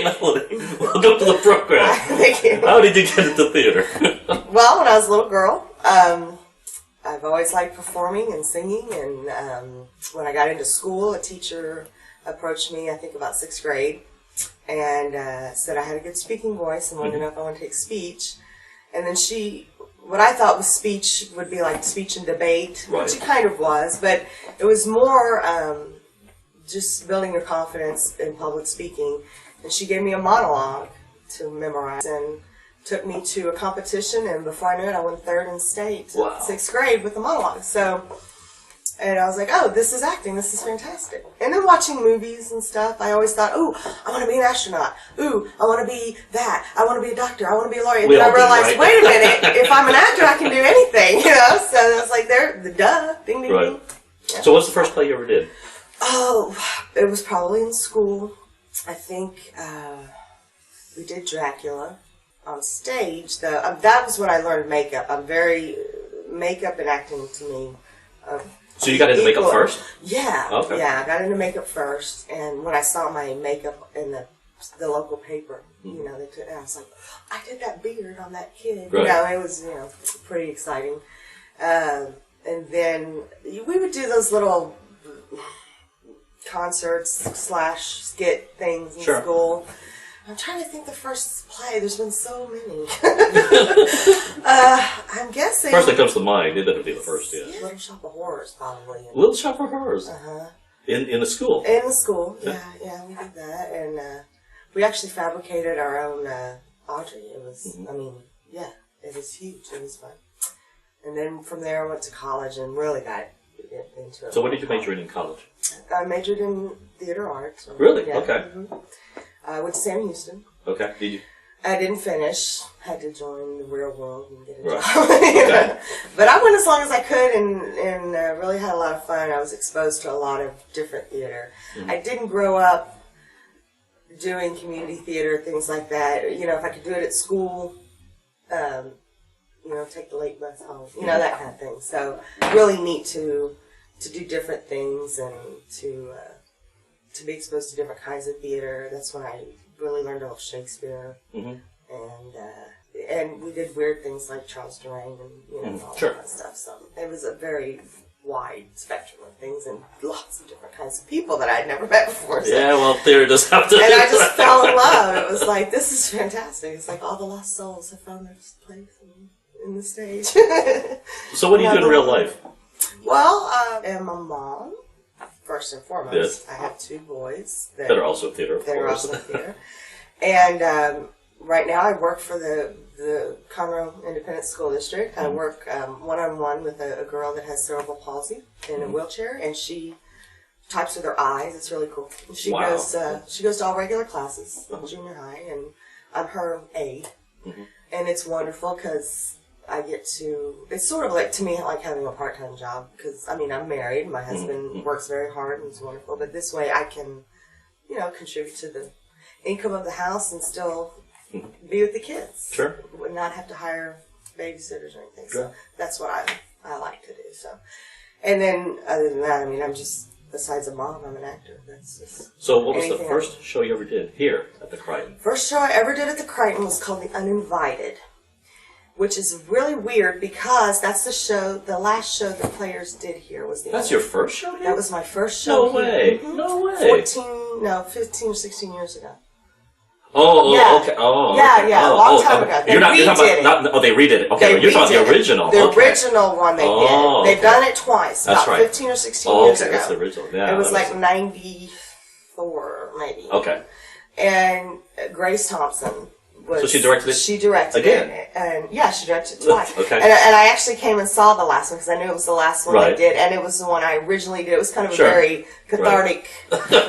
Melody. Welcome to the program. Thank you. How did you get into theater? Well, when I was a little girl, I've always liked performing and singing, and when I got into school, a teacher approached me, I think about 6th grade, and said I had a good speaking voice and wanted to know if I wanted to take speech. And then what I thought was speech would be like speech and debate, which it kind of was, but it was more just building your confidence in public speaking. And she gave me a monologue to memorize and took me to a competition, and before I knew it, I won 3rd in state, 6th grade with the monologue. And I was like, oh, this is acting, this is fantastic. And then watching movies and stuff, I always thought, ooh, I want to be an astronaut. Ooh, I want to be that. I want to be a doctor. I want to be a lawyer. And then I realized, wait a minute, if I'm an actor, I can do anything, you know? So I was like, duh, ding, ding, ding. Yeah. So what's the first play you ever did? Oh, it was probably in school. I think we did Dracula on stage. That was when I learned makeup. Makeup and acting to me. So you got into makeup first? Yeah. Okay. Yeah, I got into makeup first, and when I saw my makeup in the local paper, you know, I was like, I did that beard on that kid. Right. You know, it was, pretty exciting. And then we would do those little concerts / skit things in school. I'm trying to think the first play. There's been so many. I'm guessing. First that comes to mind. It would be the first, yeah. Little Shop of Horrors, probably. Little Shop of Horrors? Uh-huh. In the school? In the school, yeah, we did that. And we actually fabricated our own Audrey. It was, it was huge. It was fun. And then from there I went to college and really got into it. So what did you major in college? I majored in theater arts. Really? Yeah. Okay. I went to Sam Houston. Okay. Did you? I didn't finish. Had to join the real world and get a job. Okay. But I went as long as I could and really had a lot of fun. I was exposed to a lot of different theater. I didn't grow up doing community theater, things like that. You know, if I could do it at school, take the late bus home, that kind of thing. So really neat to do different things and to be exposed to different kinds of theater. That's when I really learned about Shakespeare, and we did weird things like Charles Durang and all that stuff. So it was a very wide spectrum of things and lots of different kinds of people that I'd never met before. So. Yeah, well, theater does have to. And I just fell in love. It was like, this is fantastic. It's like all the lost souls have found their place in the stage. So what do you do in real life? Well, I am a mom. First and foremost, yes. I have 2 boys that are also in theater, of course. That are also in theater. And right now I work for the Conroe Independent School District. I work one-on-one with a girl that has cerebral palsy in a wheelchair, and she types with her eyes. It's really cool. And she goes to all regular classes in junior high, and I'm her aide. And it's wonderful because I get to, it's sort of like, to me, like having a part-time job, because, I'm married, my husband works very hard and it's wonderful, but this way I can, contribute to the income of the house and still be with the kids. Sure. Would not have to hire babysitters or anything, so that's what I like to do, so. And then, other than that, I'm just, besides a mom, I'm an actor. That's just. So what was the first show you ever did here at the Crighton? First show I ever did at the Crighton was called The Uninvited, which is really weird because that's the last show the players did here was the. That's your first show here? That was my first show. No way! Here. No way! 15 or 16 years ago. Okay. Oh, yeah, a long time ago. You're talking about they redid it. Okay, you're talking about the original. The original one they did. They've done it twice. That's about right. 15 or 16 years ago. That's the original. Yeah, it was like 94, maybe. Okay. And Grace Thompson. So she directed it? She directed again? It. And yeah, she directed it twice. Okay. And I actually came and saw the last one because I knew it was the last one they did. And it was the one I originally did. It was kind of a very cathartic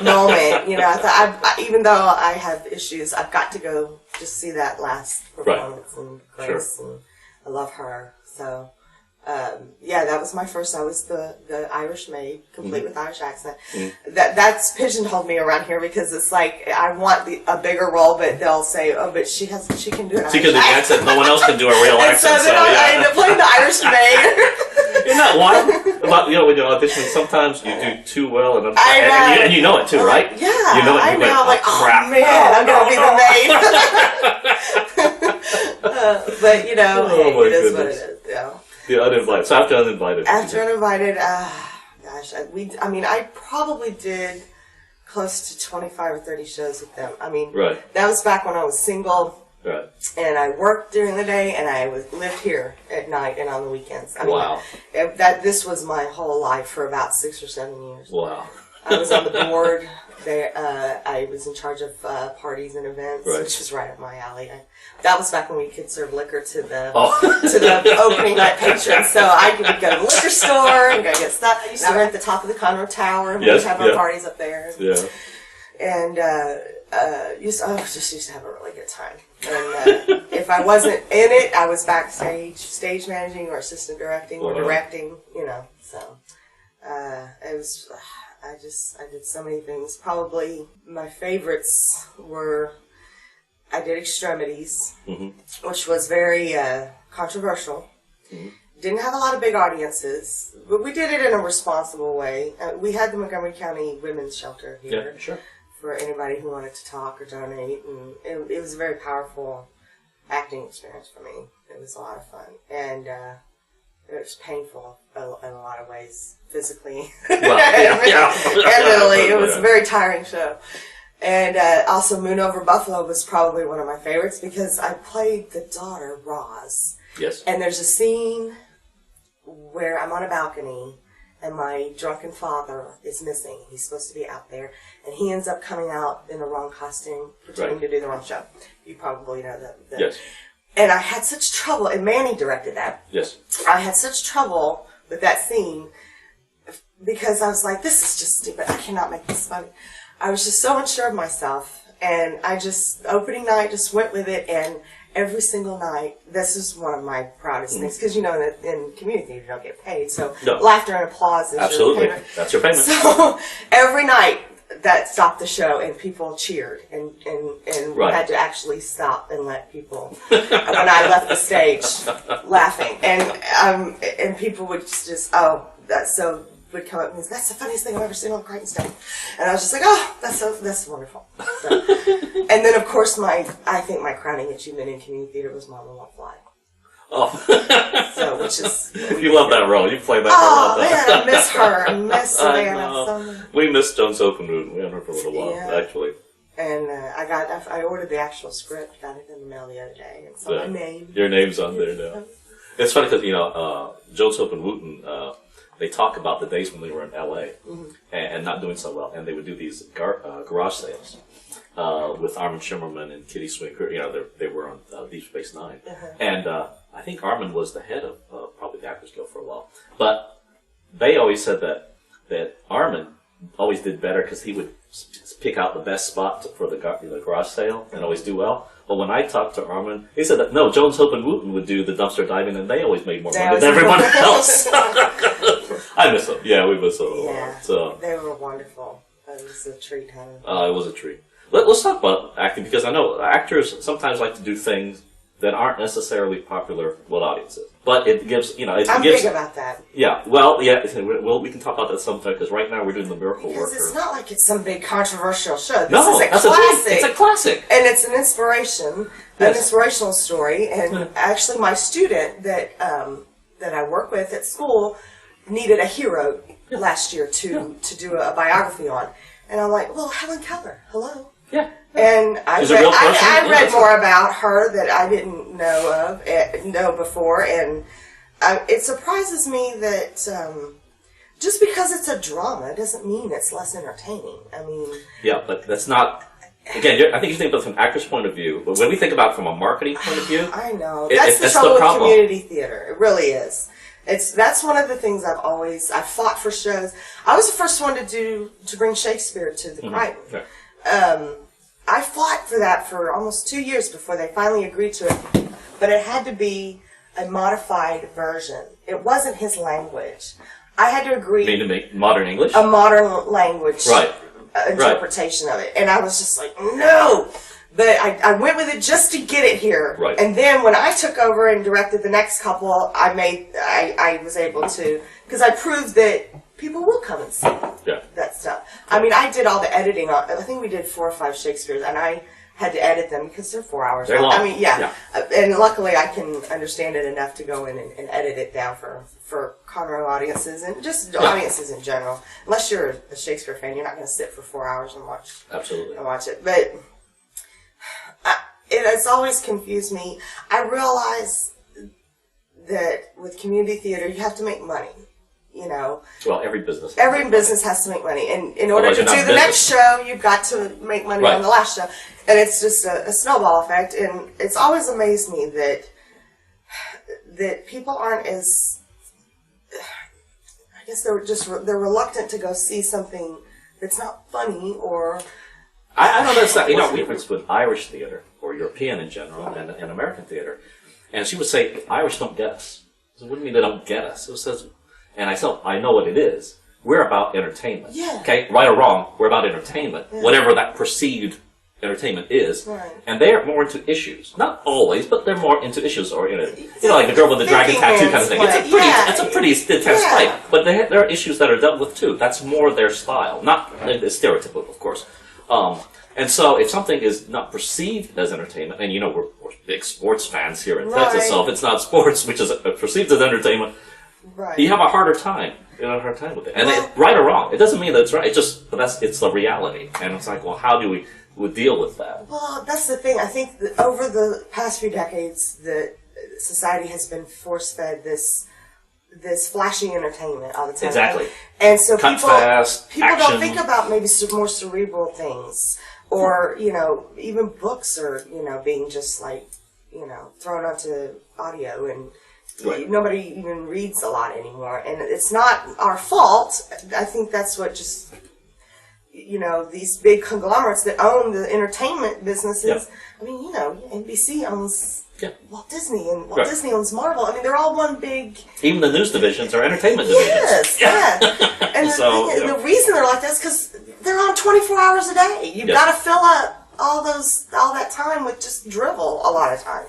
moment. I thought, even though I have issues, I've got to go just see that last performance. And Grace, and I love her. So, that was my first. I was the Irish maid, complete with Irish accent. That's pigeonholed me around here because it's like I want a bigger role, but they'll say, "Oh, but she can do an Irish accent. No one else can do a real accent." So then I ended up playing the Irish maid. Isn't that wild? About, when you're auditioning, sometimes you do too well, and you know it too, right? Yeah, you know it. I know. I'm like, crap. Oh man, I'm gonna be the maid. But it is what it is. Yeah. The Uninvited. So after Uninvited. After Uninvited, gosh, I probably did close to 25 or 30 shows with them. I mean, right. That was back when I was single. Right. And I worked during the day, and I lived here at night and on the weekends. Wow. This was my whole life for about 6 or 7 years. Wow. I was on the board. I was in charge of parties and events, right. which was right up my alley. That was back when we could serve liquor to the opening night patrons. So I would go to the liquor store and go get stuff. I used to rent the top of the Conroe Tower, and we would have our parties up there. Yeah. And just used to have a really good time. And if I wasn't in it, I was backstage, stage managing or assistant directing or directing. So it was. I did so many things. Probably my favorites were I did Extremities, which was very controversial. Mm-hmm. Didn't have a lot of big audiences, but we did it in a responsible way. We had the Montgomery County Women's Shelter here. Yeah, sure. For anybody who wanted to talk or donate, and it was a very powerful acting experience for me. It was a lot of fun, and it was painful in a lot of ways, physically and mentally. It was a very tiring show. And also Moon Over Buffalo was probably one of my favorites because I played the daughter, Roz. Yes. And there's a scene where I'm on a balcony and my drunken father is missing. He's supposed to be out there, and he ends up coming out in the wrong costume, pretending to do the wrong show. You probably know that. Yes. And I had such trouble, and Manny directed that. Yes. I had such trouble with that scene because I was like, this is just stupid. I cannot make this funny. I was just so unsure of myself, and I just, opening night, just went with it, and every single night, this is one of my proudest things, because in community theater you don't get paid, so laughter and applause is absolutely your payment. That's your payment. So every night that stopped the show, and people cheered, and we had to actually stop and let people when I left the stage laughing, and people would just would come up and say, that's the funniest thing I've ever seen on Crighton stage. And I was just like, that's wonderful. So, and then, of course, I think my crowning achievement in community theater was Mama Won't Fly. Oh. So, which is... You love that role. You play that role. Oh, man, I miss her. I miss Savannah so much. We missed Jones Open Route. We haven't heard for a little while, actually. And I ordered the actual script, got it in the mail the other day, and saw my name. Your name's on there now. It's funny because, Jones Open Wooten, they talk about the days when they were in L.A. And not doing so well. And they would do these garage sales with Armin Shimmerman and Kitty Swinker. They were on Deep Space Nine. And I think Armin was the head of probably the Actors Guild for a while. But they always said that Armin always did better because he would pick out the best spot for the garage sale and always do well. But when I talked to Armin, he said that, no, Jones Hope and Wooten would do the dumpster diving, and they always made more money than everyone else. I miss them. Yeah, we miss them a lot. So. They were wonderful. It was a treat, it was a treat. Let's talk about acting, because I know actors sometimes like to do things that aren't necessarily popular with audiences. But it gives, I'm big about that. Yeah, we can talk about that sometime, because right now we're doing the Miracle Worker. Because it's not like it's some big controversial show. This is a classic. It's a classic. And it's an inspiration, an inspirational story. And actually my student that I work with at school needed a hero last year to do a biography on. And I'm like, well, Helen Keller, hello. Yeah. And I read more about her that I didn't know before, and it surprises me that just because it's a drama doesn't mean it's less entertaining. I mean, yeah, but that's not. Again, I think you think about it from an actor's point of view, but when we think about it from a marketing point of view, I know that's the trouble with community theater. It really is. That's one of the things I've fought for shows. I was the first one to bring Shakespeare to the Crighton. Okay. I fought for that for almost 2 years before they finally agreed to it. But it had to be a modified version. It wasn't his language. I had to agree. You mean to make modern English? A modern language interpretation of it. And I was just like, no! But I went with it just to get it here. Right. And then when I took over and directed the next couple, I was able to, because I proved that people will come and see that stuff. I mean, I did all the editing on, I think we did 4 or 5 Shakespeare's, and I had to edit them because they're 4 hours long. long. I mean, and luckily I can understand it enough to go in and edit it down for Conroe audiences and just audiences in general. Unless you're a Shakespeare fan, you're not going to sit for 4 hours and watch it. But it has always confused me. I realize that with community theater, you have to make money. You know, well, every business has to make money, and in order to do the next show, you've got to make money on the last show, and it's just a snowball effect. And it's always amazed me that people aren't as, I guess they're reluctant to go see something that's not funny or. I know that's not, we difference with Irish theater or European in general and American theater, and she would say Irish don't get us. So what do you mean they don't get us? It says. And I know what it is. We're about entertainment. Yeah. Okay? Right or wrong, we're about entertainment. Yeah. Whatever that perceived entertainment is. Right. And they're more into issues. Not always, but they're more into issues or like the girl with the dragon tattoo kind of thing. It's a pretty intense fight. But there are issues that are dealt with too. That's more their style. Not stereotypical, of course. And so if something is not perceived as entertainment, and we're big sports fans here in Texas, so if it's not sports, which is perceived as entertainment, you have a harder time. You have a hard time with it. And right or wrong, it doesn't mean that it's right. It's the reality. And it's like, well, how do we deal with that? Well, that's the thing. I think that over the past few decades, the society has been force-fed this flashy entertainment all the time. Exactly. And so people don't think about maybe more cerebral things, or even books are being just like thrown onto audio and. Right. Nobody even reads a lot anymore, and it's not our fault. I think that's what just these big conglomerates that own the entertainment businesses. Yep. I mean, NBC owns Walt Disney, and Walt Disney owns Marvel. I mean, they're all one big. Even the news divisions are entertainment divisions. Yes, and the reason they're like that is because they're on 24 hours a day. You've got to fill up all that time with just drivel a lot of time.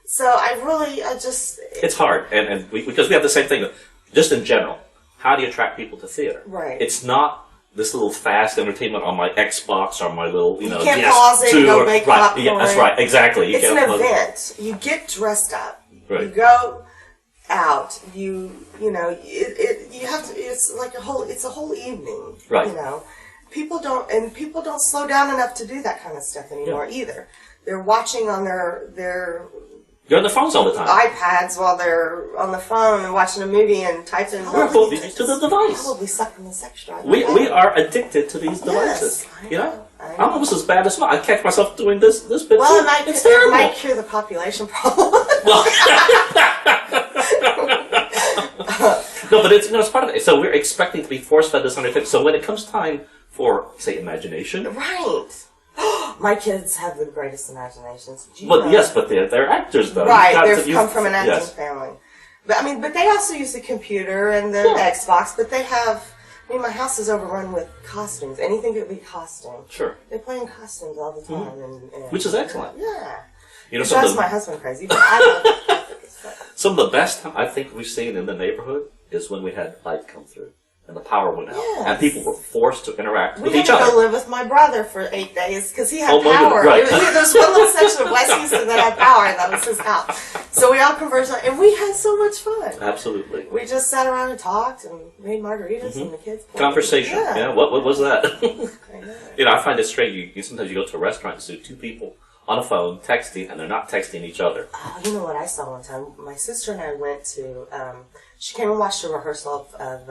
So it's hard, and because we have the same thing, just in general. How do you attract people to theater? Right. It's not this little fast entertainment on my Xbox or my little, you can't pause it and go make popcorn. Yeah, that's right, exactly. It's an event. You get dressed up. Right. You go out. You have to. It's like it's a whole evening. Right. People don't slow down enough to do that kind of stuff anymore either. They're watching on their You're on the phones all the time. iPads while they're on the phone and watching a movie and typing in. Probably to the device. Probably sucking the sex drive. We are addicted to these devices. Yes, I'm almost as bad as I catch myself doing this bit. Well, it's terrible. It might cure the population problem. No, but it's part of it. So we're expecting to be force-fed this entertainment. So when it comes time for, say, imagination, right. My kids have the greatest imaginations. Yes, but they're actors, though. Right, they've come from an acting family. But they also use the computer and the Xbox. But they have. My house is overrun with costumes. Anything that would be costume. Sure. They play in costumes all the time, which is excellent. Yeah. It drives my husband crazy, but I love it. Some of the best I think we've seen in the neighborhood is when we had light come through. And the power went out. Yes. And people were forced to interact with each other. We had to go live with my brother for 8 days because he had power. Right. There was one little section of West Houston that had power, and that was his house. So we all conversed, and we had so much fun. Absolutely. We just sat around and talked and made margaritas, and the kids played. Conversation. Yeah. What was that? I find it strange. Sometimes you go to a restaurant and see 2 people on a phone texting, and they're not texting each other. Oh, you know what I saw one time? My sister and I went to. She came and watched a rehearsal of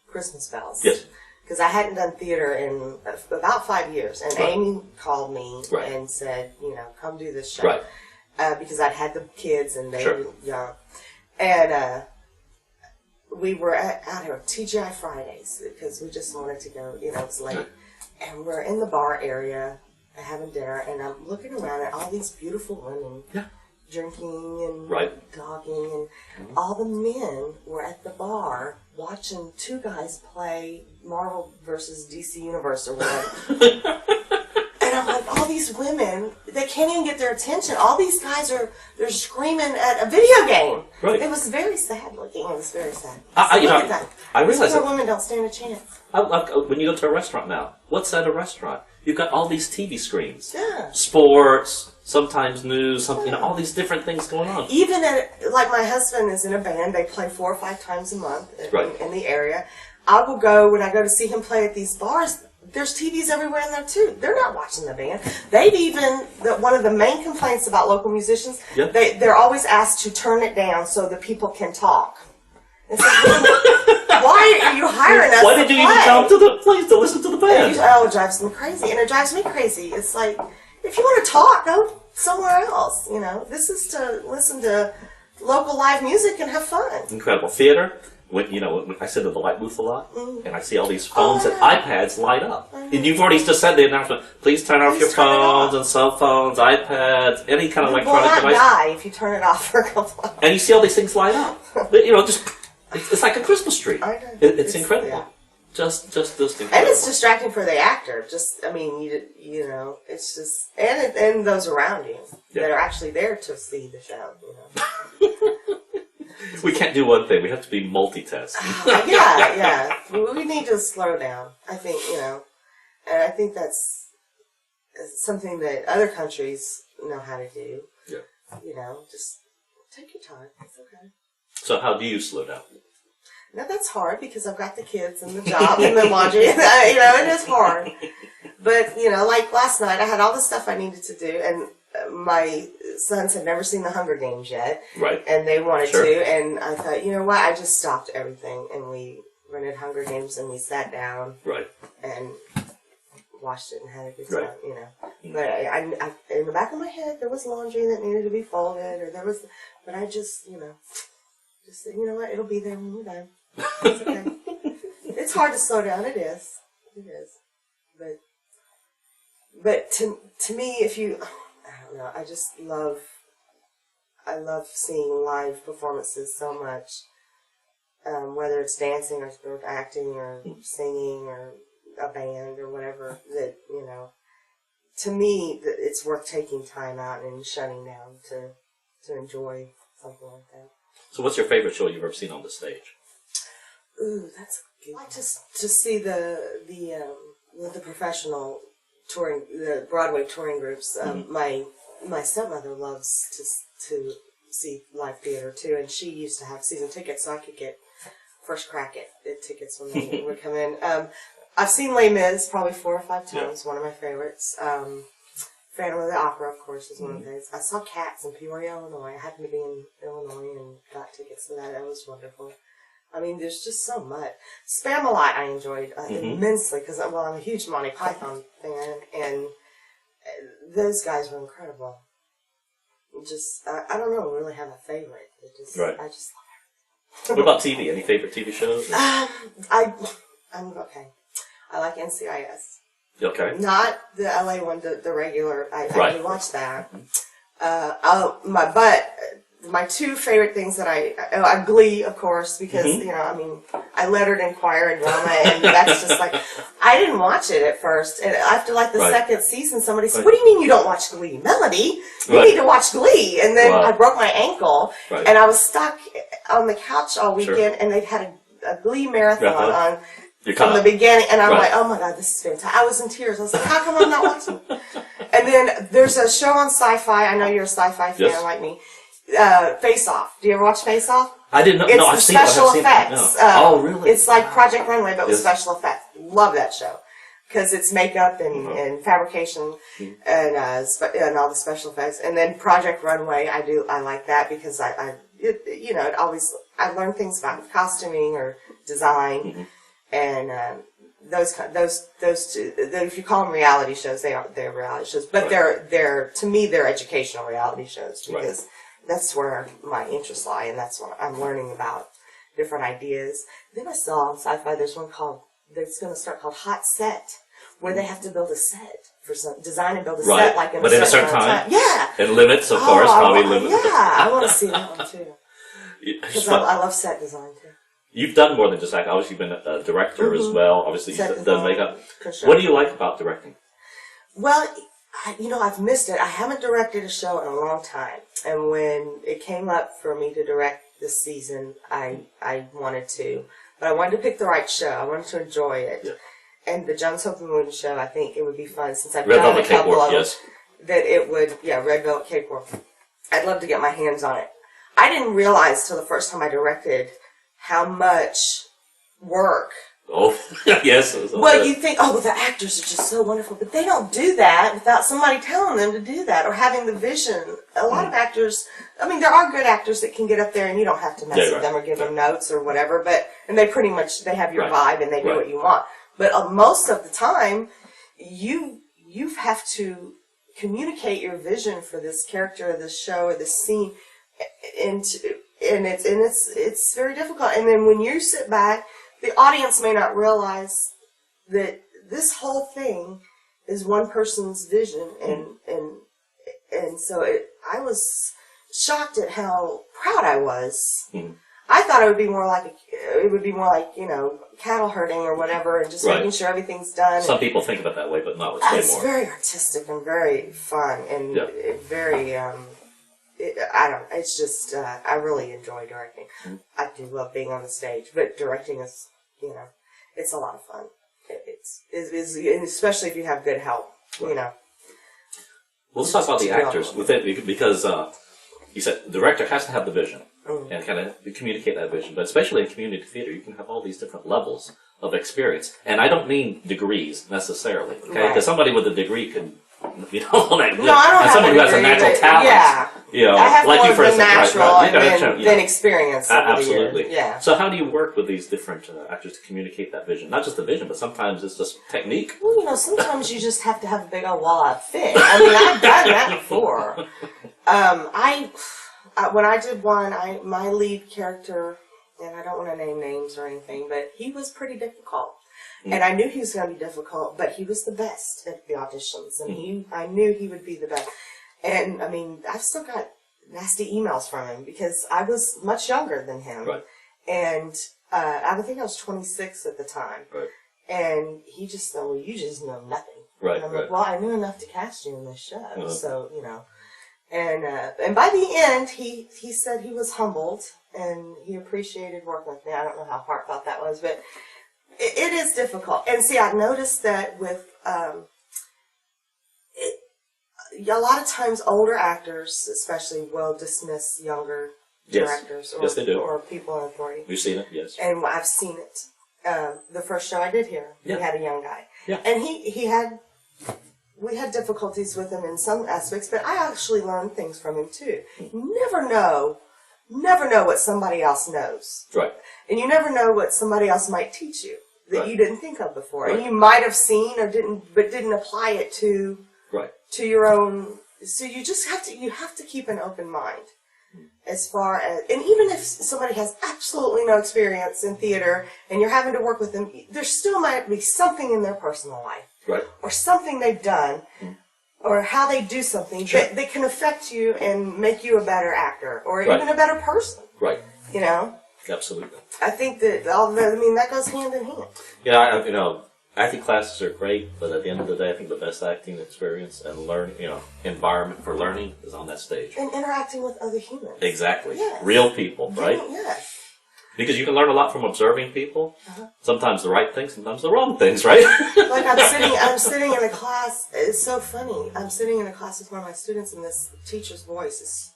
Christmas Bells. Yes. Because I hadn't done theater in about 5 years. And Amy called me and said, come do this show. Right. Because I'd had the kids and they were young. And we were out here TGI Fridays because we just wanted to go, it's late. And we're in the bar area having dinner. And I'm looking around at all these beautiful women. Yeah. Drinking and talking, and all the men were at the bar watching 2 guys play Marvel versus DC Universe or whatever. And I'm like, all these these women, they can't even get their attention. All these guys they're screaming at a video game. Right. It was very sad looking. It was very sad. Look at that. I realize that women don't stand a chance. When you go to a restaurant now, what's at a restaurant? You've got all these TV screens. Yeah. Sports, sometimes news, all these different things going on. Even like my husband is in a band. They play 4 or 5 times a month in the area. I will go, when I go to see him play at these bars, there's TVs everywhere in there too. They're not watching the band. They've even, one of the main complaints about local musicians, yep. they're always asked to turn it down so the people can talk. It's like, why are you hiring us? Why did you even come to the place to listen to the band? It drives me crazy. And it drives me crazy. It's like, if you want to talk, go somewhere else. This is to listen to local live music and have fun. Incredible. Theater. When I sit in the light booth a lot, and I see all these phones and iPads light up. And you've already just said the announcement, please turn off your phones and cell phones, iPads, any kind of electronic device. You will not die if you turn it off for a couple hours. And you see all these things light up. It's like a Christmas tree. I know. It's incredible. Yeah. Just incredible. And it's distracting for the actor. It's just, and those around you that are actually there to see the show, We can't do one thing. We have to be multitasking. Yeah. We need to slow down. I think, and I think that's something that other countries know how to do. Yeah. Just take your time. It's okay. So how do you slow down? Now that's hard because I've got the kids and the job and the laundry. It is hard. But, like last night, I had all the stuff I needed to do, and my sons had never seen the Hunger Games yet. Right. And they wanted to, and I thought, you know what, I just stopped everything, and we rented Hunger Games, and we sat down. Right. And watched it and had a good time, But I, in the back of my head, there was laundry that needed to be folded, but I just, just said, you know what, it'll be there when we're done. It's okay. It's hard to slow down, it is. It is. But to me, I don't know, I love seeing live performances so much, whether it's dancing or acting or singing or a band or whatever, that, to me, it's worth taking time out and shutting down to enjoy something like that. So what's your favorite show you've ever seen on the stage? Ooh, that's good. I like to see the professional touring, the Broadway touring groups. My stepmother loves to see live theater too, and she used to have season tickets, so I could get first crack at tickets when they would come in. I've seen Les Mis probably 4 or 5 times. One of my favorites. Phantom of the Opera, of course, is one of those. I saw Cats in Peoria, Illinois. I happened to be in Illinois and got tickets to that. That was wonderful. I mean, there's just so much. Spamalot I enjoyed immensely because, I'm a huge Monty Python fan, and those guys were incredible. I don't know, really have a favorite. Right. I just love it. What about TV? Any favorite TV shows? I'm okay. I like NCIS. Okay. Not the LA one, the regular. I do watch that. My 2 favorite things that I Glee, of course, because, I lettered in choir and drama, and that's just like, I didn't watch it at first. And after like the second season, somebody said, what do you mean you don't watch Glee? Melody, you need to watch Glee. And then I broke my ankle, and I was stuck on the couch all weekend, and they'd had a Glee marathon on from the beginning, and I'm like, oh my God, this is fantastic. I was in tears. I was like, how come I'm not watching? And then there's a show on Sci-Fi. I know you're a Sci-Fi fan like me. Face Off. Do you ever watch Face Off? I didn't know. It's special effects. Oh, really? It's like Project Runway, but with special effects. Love that show because it's makeup and fabrication and all the special effects. And then Project Runway, I like that because I learn things about costuming or design. And those two, if you call them reality shows, they're reality shows, but they're to me they're educational reality shows because that's where my interests lie, and that's what I'm learning about different ideas. Then I saw on Sci-Fi there's one that's going to start called Hot Set, where they have to build a set for design and build a set like in a certain time. Yeah, and limits, of course, probably limits. Yeah, I want to see that one too because I love set design too. You've done more than just acting. Obviously, you've been a director as well. Obviously, you've done makeup. Sure. What do you like about directing? Well, I've missed it. I haven't directed a show in a long time. And when it came up for me to direct this season, I wanted to. But I wanted to pick the right show. I wanted to enjoy it. Yeah. And the Jones, Hope, and Wooten show, I think it would be fun since I've done a couple of them. Yes. That it would, Red Velvet Cakewalk. I'd love to get my hands on it. I didn't realize till the first time I directed how much work. Oh, yes. Well, you think, the actors are just so wonderful, but they don't do that without somebody telling them to do that or having the vision. A lot of actors, there are good actors that can get up there and you don't have to mess with them or give them notes or whatever, and they pretty much, they have your vibe and they do what you want. But most of the time, you have to communicate your vision for this character or this show or this scene, and it's very difficult. And then when you sit back, the audience may not realize that this whole thing is one person's vision, and so I was shocked at how proud I was. I thought it would be more like cattle herding or whatever, and just making sure everything's done. Some people think of it that way, but not. It's more. Very artistic and very fun and very. It's just I really enjoy directing. I do love being on the stage, but directing is it's a lot of fun. It's especially if you have good help. Well, let's talk about the actors with it because you said the director has to have the vision. And kind of communicate that vision. But especially in community theater, you can have all these different levels of experience. And I don't mean degrees necessarily, okay? Because somebody with a degree can, I don't have someone who has a natural talent, I have like more you for instance, natural and then experience. Absolutely. Yeah. So how do you work with these different actors to communicate that vision? Not just the vision, but sometimes it's just technique. Well, sometimes you just have to have a big old wall-out fit. I've done that before. When I did one, my lead character, and I don't want to name names or anything, but he was pretty difficult. And I knew he was going to be difficult, but he was the best at the auditions, and I knew he would be the best. And, I've still got nasty emails from him because I was much younger than him. Right. And I think I was 26 at the time. Right. And he just said, well, you just know nothing. Right. And I'm like, well, I knew enough to cast you in this show, so, And by the end, he said he was humbled and he appreciated working with me. I don't know how heartfelt that was, but it is difficult. And see, I've noticed that with a lot of times older actors, especially, will dismiss younger directors or people in authority. You've seen it, yes. And I've seen it. The first show I did here, we had a young guy, and we had difficulties with him in some aspects, but I actually learned things from him too. You never know what somebody else knows. Right. And you never know what somebody else might teach you that you didn't think of before. Right. And you might have seen or didn't apply it to your own. So you just have to keep an open mind as far as, and even if somebody has absolutely no experience in theater and you're having to work with them, there still might be something in their personal life. Right. Or something they've done, or how they do something that can affect you and make you a better actor, or even a better person. Right. Absolutely. I think that that goes hand in hand. Yeah, acting classes are great, but at the end of the day, I think the best acting experience and environment for learning is on that stage. And interacting with other humans. Exactly. Yes. Real people, right? Yes. Because you can learn a lot from observing people. Sometimes the right things, sometimes the wrong things, right? Like I'm sitting in a class. It's so funny. I'm sitting in a class with one of my students, and this teacher's voice is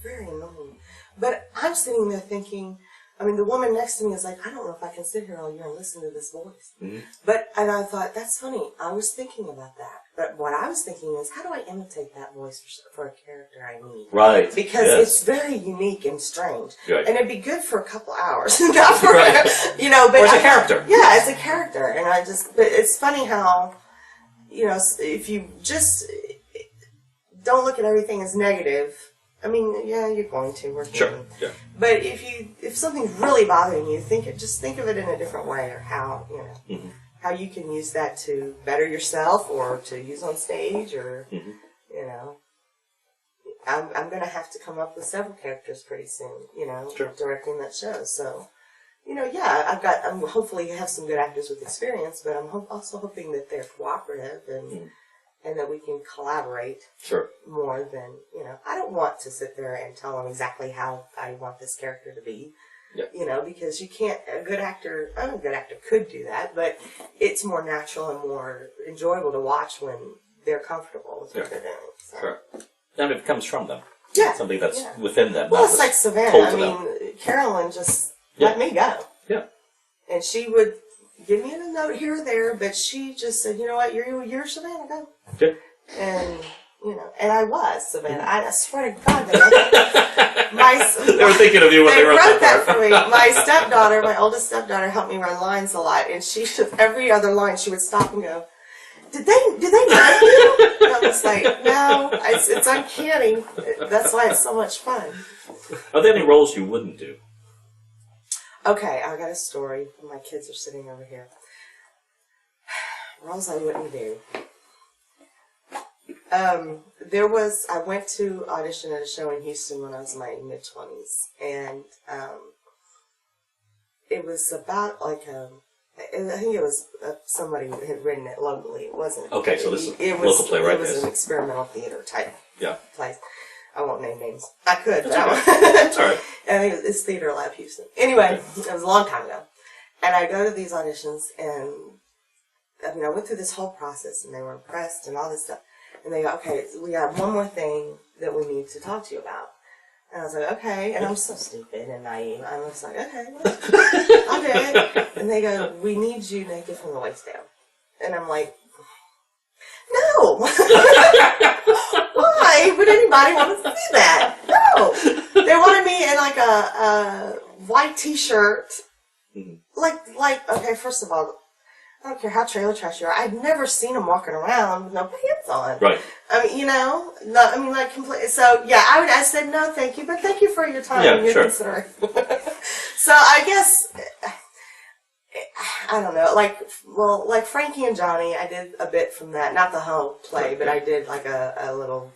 very annoying. But I'm sitting there thinking, the woman next to me is like, I don't know if I can sit here all year and listen to this voice. And I thought, that's funny. I was thinking about that. But what I was thinking is, how do I imitate that voice for a character I need? Right. Because it's very unique and strange. Right. And it'd be good for a couple hours. Not for, but or it's a character. Yeah, it's a character. And but it's funny how, if you just don't look at everything as negative, you're going to. We're sure. Yeah. But if something's really bothering you, just think of it in a different way, or how how you can use that to better yourself, or to use on stage, or I'm going to have to come up with several characters pretty soon. Directing that show. So, I'm hopefully have some good actors with experience, but I'm also hoping that they're cooperative and that we can collaborate more than, I don't want to sit there and tell them exactly how I want this character to be. Yeah. Because you can't, a good actor could do that, but it's more natural and more enjoyable to watch when they're comfortable with what they're doing. So. Sure. And it comes from them. Yeah. Something that's within them. Well, it's like Savannah. Carolyn just let me go. Yeah. And she would give me a note here or there, but she just said, you know what, you're Savannah, go. Yeah. And, and I was Savannah. I swear to God, they were thinking of you when they wrote that for me. My oldest stepdaughter, helped me run lines a lot, and every other line she would stop and go, Did they know you? And I was like, no, it's uncanny. That's why it's so much fun. Are there any roles you wouldn't do? Okay, I got a story. My kids are sitting over here. Roles I wouldn't do. I went to audition at a show in Houston when I was in my mid-20s, and it was about like I think it was somebody who had written it locally. It wasn't. Okay, so this is local playwright. It was an experimental theater type place. I won't name names. I could, but That's all right. I think it's Theater Lab Houston. Anyway, it was a long time ago. And I go to these auditions, and I went through this whole process, and they were impressed and all this stuff. And they go, okay, we got one more thing that we need to talk to you about. And I was like, okay. And I'm so stupid and naive. I was like, okay, well, I'll do it. And they go, we need you naked from the waist down. And I'm like, no. Why would anybody want to see that? No. They wanted me in like a white t-shirt. Like, okay, first of all, I don't care how trailer trash you are. I've never seen them walking around with no pants on. Right. Completely. So, yeah, I said, no, thank you, but thank you for your time and your consideration. So, I guess, I don't know, like Frankie and Johnny, I did a bit from that. Not the whole play, but I did like a little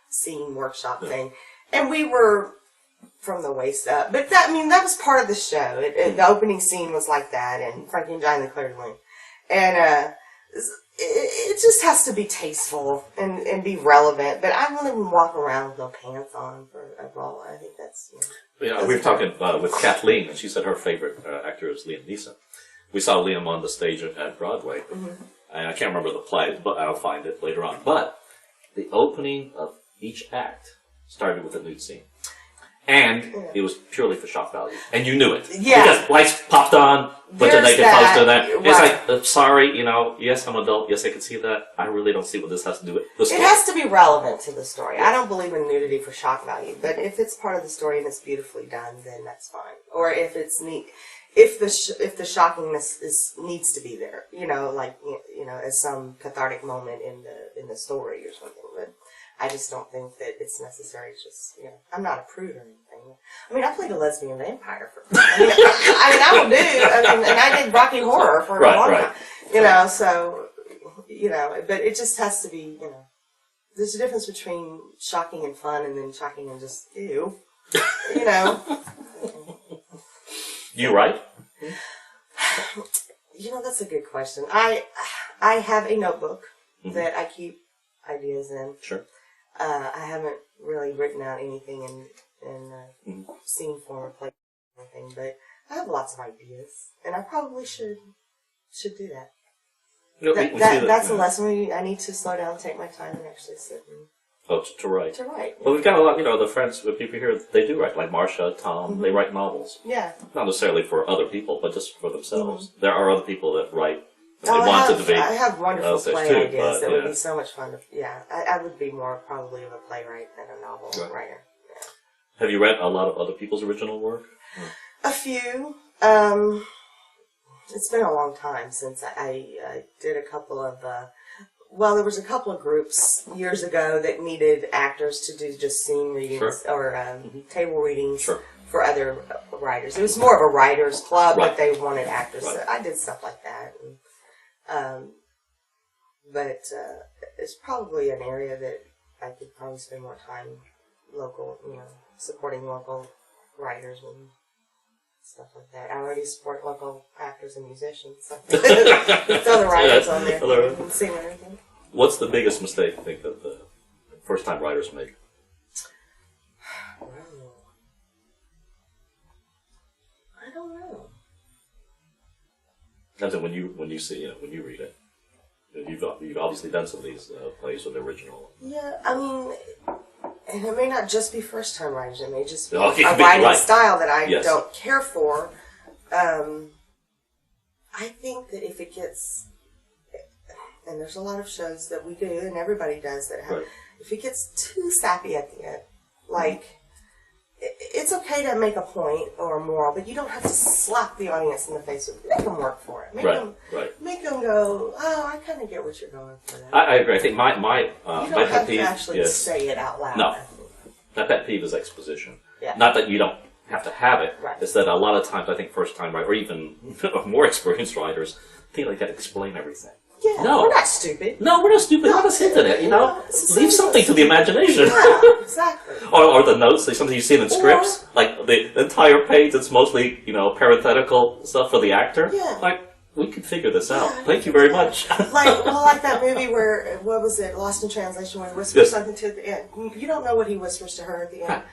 scene workshop thing. And we were from the waist up. But that was part of the show. The opening scene was like that, and Frankie and Johnny clearly. And it just has to be tasteful and be relevant. But I wouldn't even walk around with no pants on for a role. I think that's... we were talking with Kathleen, and she said her favorite actor is Liam Neeson. We saw Liam on the stage at Broadway. And I can't remember the play, but I'll find it later on. But the opening of each act started with a nude scene. And it was purely for shock value. And you knew it. Yeah. Because lights popped on, but then they could post to that. Right. It's like, sorry, yes, I'm an adult. Yes, I can see that. I really don't see what this has to do with the story. It has to be relevant to the story. I don't believe in nudity for shock value. But if it's part of the story and it's beautifully done, then that's fine. Or if it's neat. If the shockingness needs to be there, as some cathartic moment in the story or something. But I just don't think that it's necessary. Just I'm not a prude or anything. I played a lesbian vampire I will do. And I did Rocky Horror for a long time. So but it just has to be. There's a difference between shocking and fun, and then shocking and just ew. You write? That's a good question. I have a notebook that I keep ideas in. Sure. I haven't really written out anything in scene form or play or anything, but I have lots of ideas, and I probably should do that. That's a lesson. I need to slow down, take my time, and actually sit and... to write. To write. Well, we've got a lot, the friends, the people here, they do write, like Marcia, Tom, they write novels. Yeah. Not necessarily for other people, but just for themselves. There are other people that write, and they want to debate. I have wonderful play ideas that would be so much fun. I would be more probably of a playwright than a novel writer. Yeah. Have you read a lot of other people's original work? A few. It's been a long time since I did a couple of... there was a couple of groups years ago that needed actors to do just scene readings or table readings for other writers. It was more of a writers' club, but they wanted actors. So I did stuff like that. But it's probably an area that I could probably spend more time supporting local writers and stuff like that. I already support local actors and musicians. So there's other writers on there and sing and everything. What's the biggest mistake you think that the first-time writers make? I don't know. As in when you see when you read it, you've obviously done some of these plays with the original. Yeah, I mean, and it may not just be first-time writers. It may just be Okay, a writing right. style that I Yes. don't care for. I think that if it gets, and there's a lot of shows that we do, and everybody does that have, Right. if it gets too sappy at the end, like, it's okay to make a point or a moral, but you don't have to slap the audience in the face with it. Make them work for it. Make them go, oh, I kind of get what you're going for. That. I agree. I think my You my don't pet have peeve, to actually say it out loud. No. my pet peeve is exposition. Yeah. Not that you don't have to have it. Right. It's that a lot of times I think first-time writers, or even more experienced writers, think like that explain everything. Yeah, No. we're not stupid. No, we're not stupid. Let us hint at it. Leave something to the imagination. Yeah, exactly. Or the notes, like something you've seen in scripts, like the entire page. It's mostly parenthetical stuff for the actor. Yeah. Like we could figure this out. Yeah, Thank you very much. like that movie where, what was it, Lost in Translation, where he whispers something to the end. You don't know what he whispers to her at the end.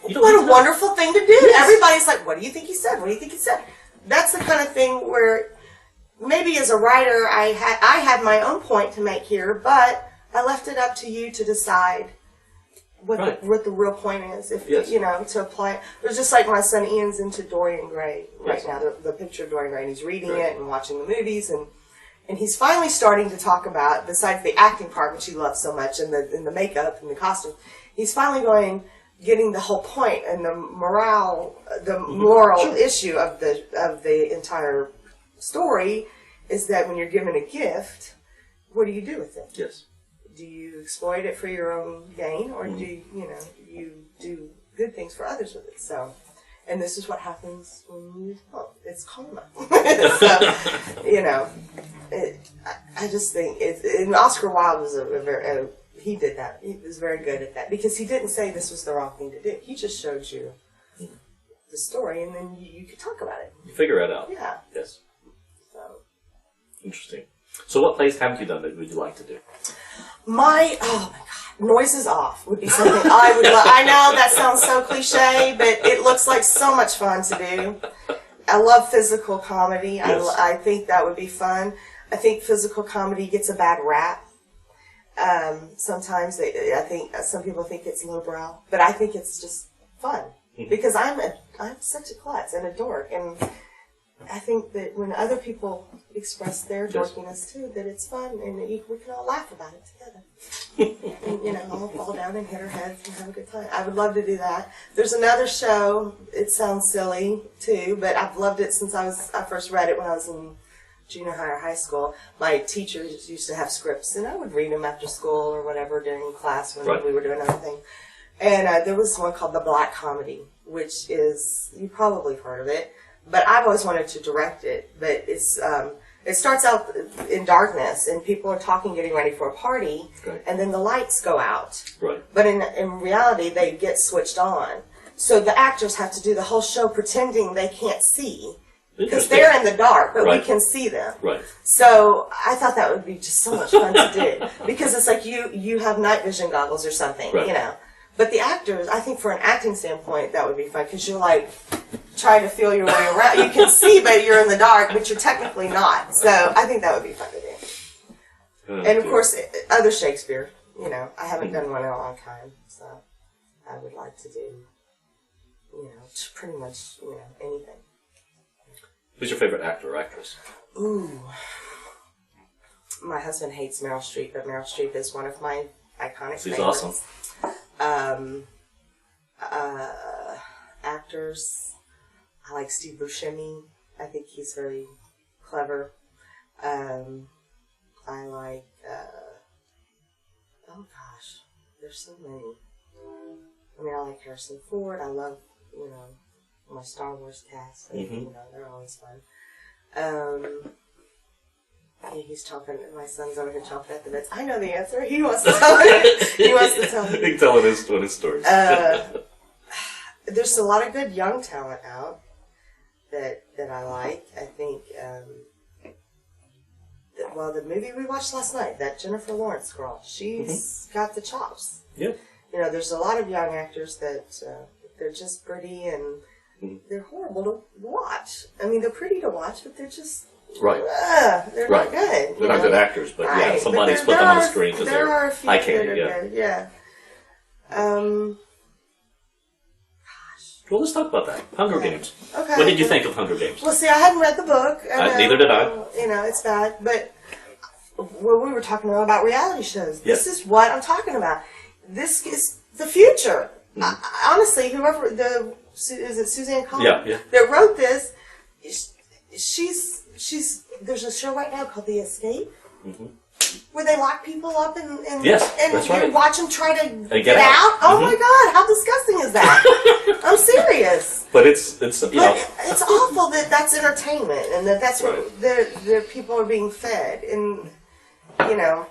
What a wonderful thing to do. Yes. Everybody's like, what do you think he said? What do you think he said? That's the kind of thing where maybe as a writer, I had my own point to make here, but I left it up to you to decide what the real point is. If to apply it. It's just like my son Ian's into Dorian Gray right now, the picture of Dorian Gray, and he's reading it and watching the movies, and he's finally starting to talk about, besides the acting part, which he loves so much, and the makeup and the costume, he's finally getting the whole point and the moral issue of the entire story is that when you're given a gift, what do you do with it? Yes. Do you exploit it for your own gain, or do you do good things for others with it? So, and this is what happens when it's karma. So, I just think and Oscar Wilde was he did that. He was very good at that because he didn't say this was the wrong thing to do. He just showed you the story, and then you could talk about it. You figure it out. Yeah. Yes. So. Interesting. So what plays haven't you done that would you like to do? Oh my God, Noises Off would be something I would love. I know that sounds so cliche, but it looks like so much fun to do. I love physical comedy. Yes. I think that would be fun. I think physical comedy gets a bad rap. Sometimes I think some people think it's lowbrow, but I think it's just fun because I'm such a klutz and a dork, and I think that when other people express their dorkiness too, that it's fun, and we can all laugh about it together. And all fall down and hit our heads and have a good time. I would love to do that. There's another show. It sounds silly too, but I've loved it since I first read it when I was in junior high or high school. My teachers used to have scripts, and I would read them after school or whatever during class when we were doing other things. And there was one called The Black Comedy, which is, you probably have heard of it. But I've always wanted to direct it. But it starts out in darkness, and people are talking, getting ready for a party, and then the lights go out. Right. But in reality, they get switched on. So the actors have to do the whole show pretending they can't see, because they're in the dark, but we can see them. Right. So I thought that would be just so much fun to do, because it's like you have night vision goggles or something, But the actors, I think for an acting standpoint, that would be fun, because you're like trying to feel your way around. You can see, but you're in the dark, but you're technically not. So I think that would be fun to do. And of course, other Shakespeare. I haven't done one in a long time, so I would like to do, pretty much, anything. Who's your favorite actor or actress? Ooh. My husband hates Meryl Streep, but Meryl Streep is one of my iconic favorites. She's awesome. Actors, I like Steve Buscemi. I think he's very clever. I like, there's so many. I like Harrison Ford. I love, my Star Wars cast. They're always fun. He's chomping. My son's over here chomping at the bits. I know the answer. He wants to tell it. He wants to tell me. He can tell one of his stories. There's a lot of good young talent out that I like. I think well, the movie we watched last night, that Jennifer Lawrence girl, she's got the chops. Yeah. You know, there's a lot of young actors that they're just pretty and they're horrible to watch. I mean, they're pretty to watch, but they're just they're not good. They're not good actors, but yeah, somebody's put them on the screen because there are a few I can't. that are good. Yeah. Well, let's talk about that. Hunger Games. Okay. What did you think of Hunger Games? Well, see, I hadn't read the book. Neither did I. You know, it's bad. But when we were talking about reality shows, this is what I'm talking about. This is the future. Honestly, whoever is it Suzanne Collins that wrote this, she's there's a show right now called The Escape. Where they lock people up and that's right. You watch them try to get out. Oh my God, how disgusting is that? I'm serious. But it's you know, it's awful that that's entertainment and that's what the people are being fed, and you know.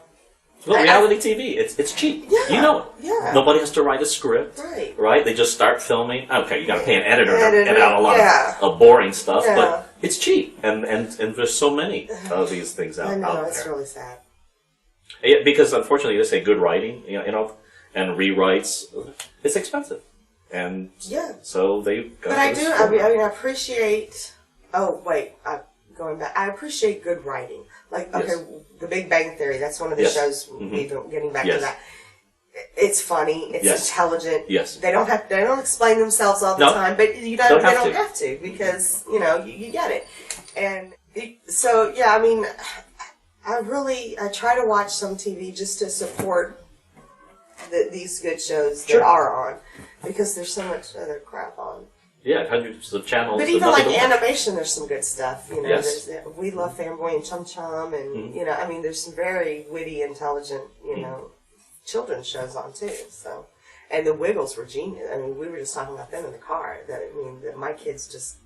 Well, reality TV, it's cheap. Yeah, you know it. Yeah. Nobody has to write a script. Right? They just start filming. Okay, you got to pay an editor to edit out a lot of boring stuff, but it's cheap, and there's so many of these things out there. I know, it's really sad. Yeah, because unfortunately, they say good writing, you know, and rewrites, it's expensive, and so they. But I do. I mean, I appreciate. Oh wait, going back. I appreciate good writing. Like The Big Bang Theory. That's one of the shows. Even getting back to that. It's funny. It's intelligent. Yes. They don't explain themselves all the time, but they don't have to because you know you get it, and so I mean. I try to watch some TV just to support these good shows that are on, because there's so much other crap on. Yeah, hundreds of channels. But even like animation, there's some good stuff. You know, yes. We Love Fanboy and Chum Chum, and you know, I mean, there's some very witty, intelligent, you know, children's shows on too. So, and the Wiggles were genius. I mean, we were just talking about them in the car. That my kids just.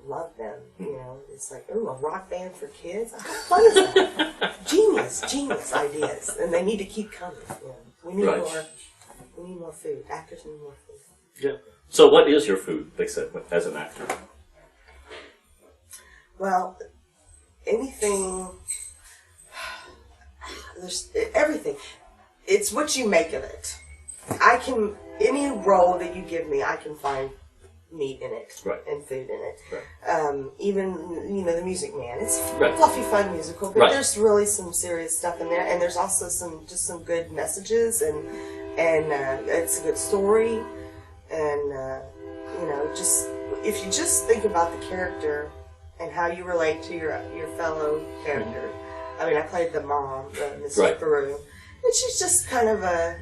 Love them, you know. It's like, ooh, a rock band for kids. How fun is that? genius ideas, and they need to keep coming. You know. We need more. We need more food. Actors need more food. Yeah. So, what is your food, they said, as an actor? Well, anything. There's everything. It's what you make of it. Any role that you give me, I can find meat in it and food in it. Even The Music Man. It's fluffy, fun musical, but there's really some serious stuff in there, and there's also some good messages, and it's a good story, and you know, just if you just think about the character and how you relate to your fellow character. I mean, I played the mom, Mrs. Peru, and she's just kind of a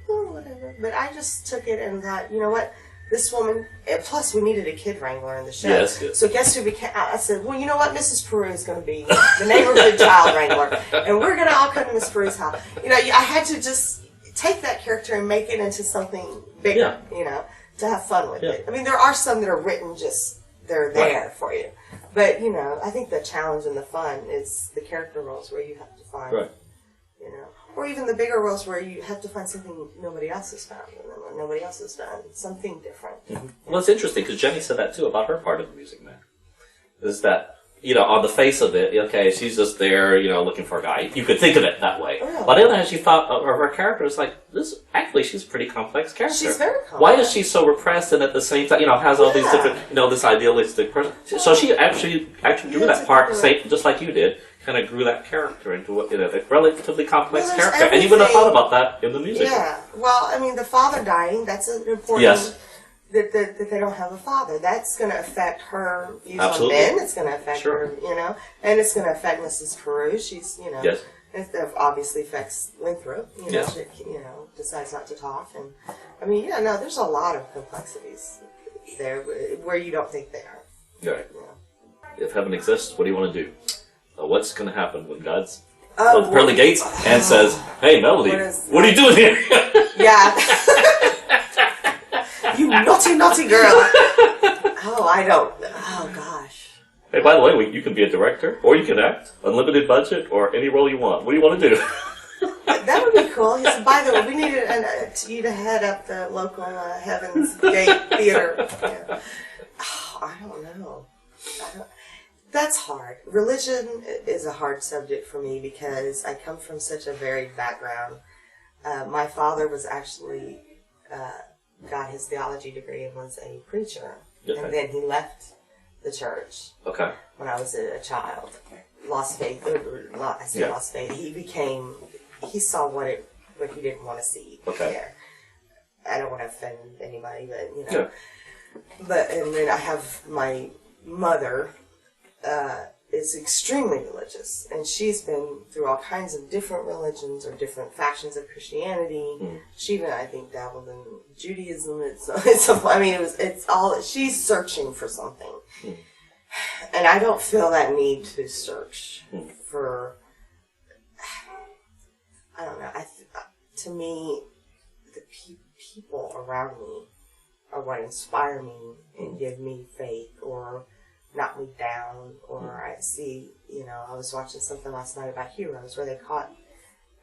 whatever. But I just took it and thought, you know what. This woman, and plus we needed a kid wrangler in the show. Yes. So guess who became, I said, well, you know what, Mrs. Peru is going to be the neighborhood child wrangler. And we're going to all come to Miss Peru's house. You know, I had to just take that character and make it into something bigger, you know, to have fun with it. I mean, there are some that are written they're there for you. But, you know, I think the challenge and the fun is the character roles where you have to find, you know. Or even the bigger roles where you have to find something nobody else has found, and nobody else has done, something different. Well, it's interesting, because Jenny said that, too, about her part of The Music Man. Is that, you know, on the face of it, okay, she's just there, you know, looking for a guy. You could think of it that way. But on the other hand, she thought of her character as like, she's a pretty complex character. She's very complex. Why is she so repressed and at the same time, you know, has all these different, you know, this idealistic person? So she actually drew that part, just like you did. Kind of grew that character into a relatively complex character. And you wouldn't have thought about that in the music. Yeah. Well, I mean, the father dying, that's an important... That they don't have a father. That's going to affect her views on men. It's going to affect her, you know. And it's going to affect Mrs. Peru. She's, you know... Yes. It obviously affects Winthrop, you know. She, you know, decides not to talk. And, I mean, there's a lot of complexities there where you don't think they are. Right. Yeah. If heaven exists, what do you want to do? What's going to happen when God's at the pearly gates and says, "Hey, Melody, what are you doing here?" Yeah. You naughty girl. Oh, gosh. Hey, by the way, you can be a director, or you can act, unlimited budget, or any role you want. What do you want to do? That would be cool. He said, by the way, we needed you to head up the local Heaven's Gate Theater. Yeah. Oh, I don't know. That's hard. Religion is a hard subject for me because I come from such a varied background. My father was actually, got his theology degree and was a preacher. Okay. And then he left the church when I was a child. Lost faith. Lost faith. He saw what he didn't want to see there. I don't want to offend anybody, but, you know. Yeah. And then I have my mother, is extremely religious, and she's been through all kinds of different religions or different factions of Christianity. She even, I think, dabbled in Judaism. It's all, she's searching for something. And I don't feel that need to search for, I don't know, to me, the people around me are what inspire me and give me faith or knock me down, or I see, you know, I was watching something last night about heroes where they caught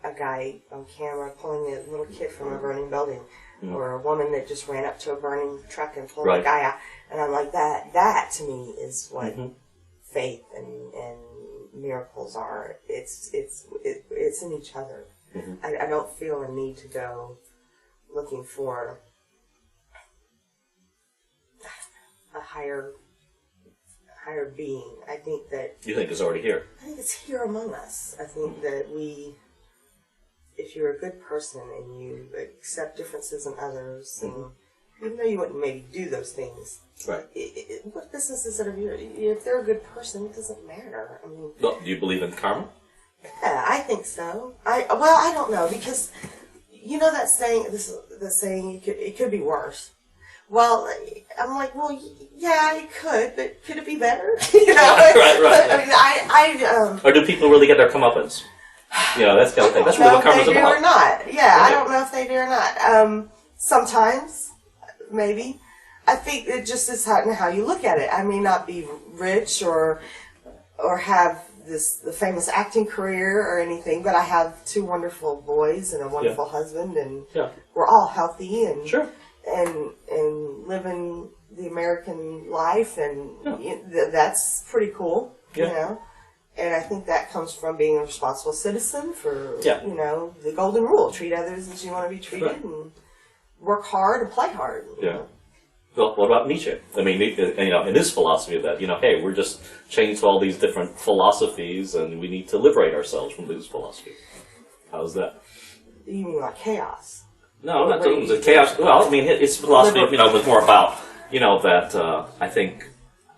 a guy on camera pulling a little kid from a burning building, or a woman that just ran up to a burning truck and pulled a guy out, and I'm like, that to me is what faith and miracles are. It's in each other. I don't feel a need to go looking for a higher being. I think that... You think it's already here? I think it's here among us. I think that if you're a good person and you accept differences in others, and even though you wouldn't maybe do those things, what business is it of yours? If they're a good person, it doesn't matter. I mean... Well, do you believe in karma? Yeah, I think so. I don't know, because you know that saying, it could be worse. Well, I'm like, well, yeah, it could, but could it be better? You know, Or do people really get their comeuppance? You know, that's kind of thing. That's really what karma's about. Or not? Yeah, I don't know if they do or not. Sometimes, maybe. I think it just is how you look at it. I may not be rich or have the famous acting career or anything, but I have 2 wonderful boys and a wonderful husband, and we're all healthy and and living the American life, and that's pretty cool, you know. And I think that comes from being a responsible citizen for, you know, the golden rule: treat others as you want to be treated, and work hard and play hard. You know? Well, what about Nietzsche? I mean, you know, in his philosophy of that, you know, hey, we're just chained to all these different philosophies, and we need to liberate ourselves from these philosophies. How's that? You mean like chaos? No, not the chaos. Well, I mean, his philosophy, you know, was more about, you know, that I think,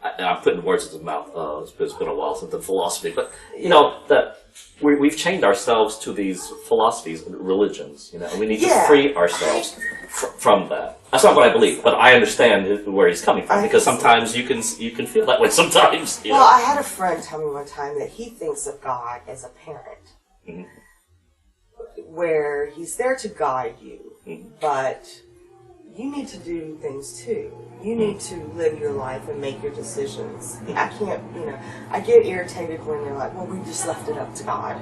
I'm putting words in his mouth. It's been a while since the philosophy, but you know that we've chained ourselves to these philosophies, religions. You know, and we need to free ourselves from that. That's not what I believe, but I understand where he's coming from, because sometimes you can feel that way. Sometimes. You know. I had a friend tell me one time that he thinks of God as a parent, where he's there to guide you, but you need to do things too. You need to live your life and make your decisions. I can't, you know, I get irritated when they're like, well, we just left it up to God.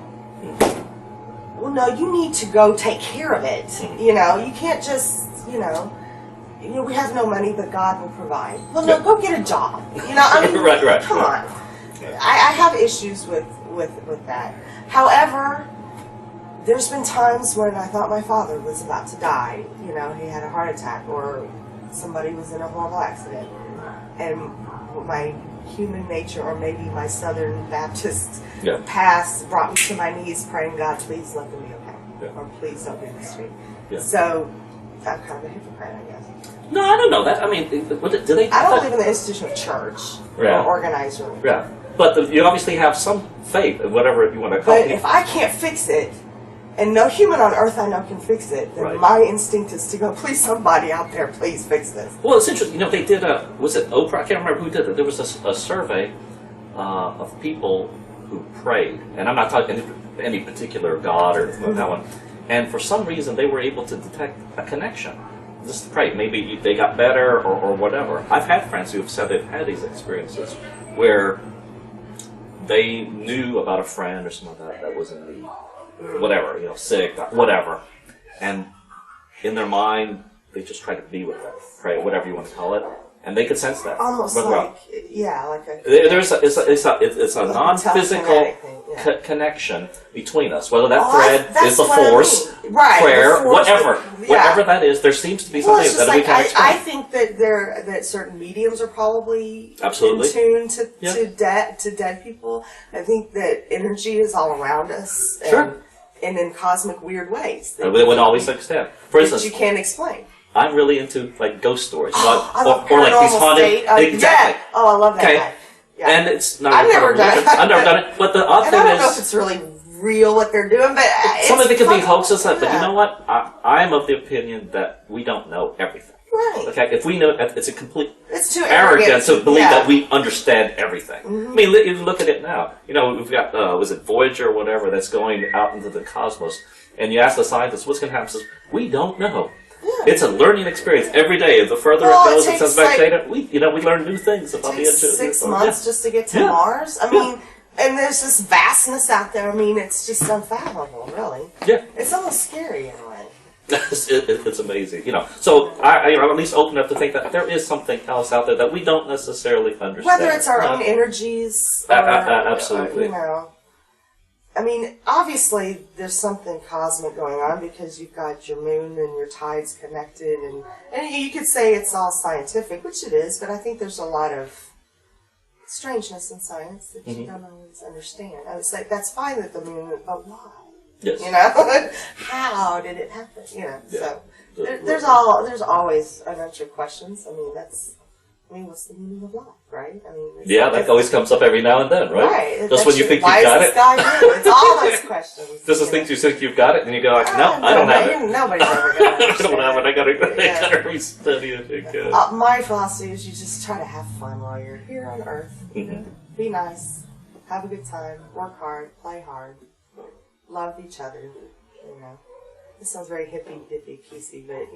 Well, no, you need to go take care of it. You know, you can't just, you know, we have no money, but God will provide. Well, no, go get a job. You know, I mean, come on. I have issues with that. However, there's been times when I thought my father was about to die. You know, he had a heart attack, or somebody was in a horrible accident. And my human nature, or maybe my Southern Baptist past, brought me to my knees praying, God, please let them be okay. Or please don't do this to me. So, I'm kind of a hypocrite, I guess. No, I don't know that. I mean, do they... I don't believe in the institution of church or organized religion. Yeah. But you obviously have some faith in whatever you want to call it. But if I can't fix it, and no human on earth I know can fix it, then my instinct is to go, please, somebody out there, please fix this. Well, it's interesting. You know, they did was it Oprah? I can't remember who did it. There was a survey of people who prayed. And I'm not talking any particular god or anything like that one. And for some reason, they were able to detect a connection. Just pray. Maybe they got better or whatever. I've had friends who have said they've had these experiences where they knew about a friend or something like that was in need. Whatever, you know, sick, whatever. And in their mind, they just try to be with them, pray, whatever you want to call it. and they could sense that. Almost But like, yeah, like a... It's a non-physical connection between us. Whether that thread is the force, right, prayer, force, whatever that is, there seems to be something that we can explain. I think that certain mediums are probably absolutely in tune to dead people. I think that energy is all around us. Sure. And in cosmic weird ways. That we wouldn't always understand. For instance, you can't explain. I'm really into like ghost stories, I love or like these haunted. Exactly. Yeah. Oh, I love that. Okay. Yeah. And it's not. I've never done it. I've never done it. But the odd thing is, I don't know if it's really real what they're doing, but some of it could be hoaxes. But you know what? I'm of the opinion that we don't know everything. Right. Okay. If we know, it's a complete. It's too arrogant to believe that we understand everything. Mm-hmm. I mean, you look at it now. You know, we've got was it Voyager or whatever that's going out into the cosmos, and you ask the scientists what's going to happen. Says we don't know. Yeah. It's a learning experience every day. The further it goes, it sends back data. We learn new things about the engine. 6 months just to get to Mars. I mean, and there's this vastness out there. I mean, it's just unfathomable, really. Yeah, it's almost scary in a way. It's amazing, So I'm at least open up to think that there is something else out there that we don't necessarily understand. Whether it's our own energies, or, absolutely. I mean, obviously, there's something cosmic going on because you've got your moon and your tides connected, and you could say it's all scientific, which it is, but I think there's a lot of strangeness in science that you don't always understand. I was like, that's fine that the moon, but why? Yes. How did it happen? Yeah. So there's always unanswered questions. I mean, what's the meaning of life, right? I mean, that always comes up every now and then, right? Right. Just when you think you've got it. It's all those questions. Just as things you think you've got it, and you go like, no, I don't have it. Nobody's ever going to understand. I don't have it. I gotta restudy it. My philosophy is you just try to have fun while you're here on Earth. Mm-hmm. Be nice, have a good time, work hard, play hard, love each other. It sounds very hippie, PC, but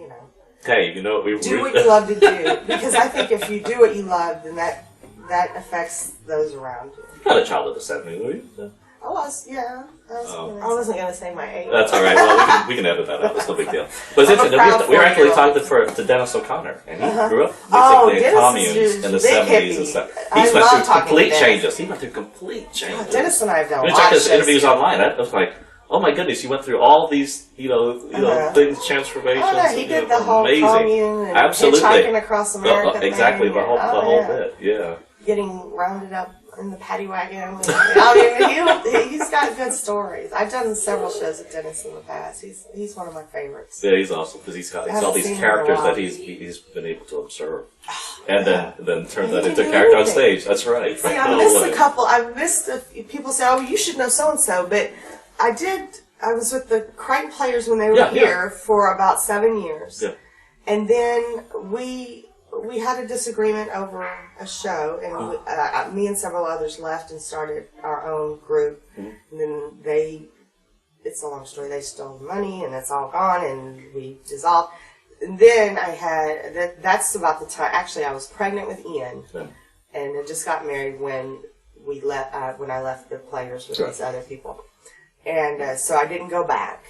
Hey, do what you love to do, because I think if you do what you love, then that affects those around you. You're not a child of the 70s, were you? I was, yeah. I wasn't going to say my age. That's all right. Well, we can edit that out. It's no big deal. But it's interesting. We were actually talking to Dennis O'Connor, and he grew up basically in communes in the 70s and stuff. He went through complete changes. Dennis and I have done a lot of check his interviews online. I was like, oh my goodness, he went through all these, things, transformations. Oh, no, he did the whole commune and hitchhiking across America. Exactly, the whole bit, yeah. Getting rounded up in the paddy wagon. I mean, he's got good stories. I've done several shows with Dennis in the past. He's one of my favorites. Yeah, he's awesome because he's got all these characters that he's been able to observe, and then turn that into a character on stage. That's right. See, I missed a couple. People say, "Oh, you should know so and so," but I did. I was with the Crighton players when they were here for about 7 years, and then we had a disagreement over a show, and me and several others left and started our own group. And then it's a long story, they stole the money and it's all gone and we dissolved. And then that's about the time, actually I was pregnant with Ian and I just got married when I left the players with these other people. And so I didn't go back.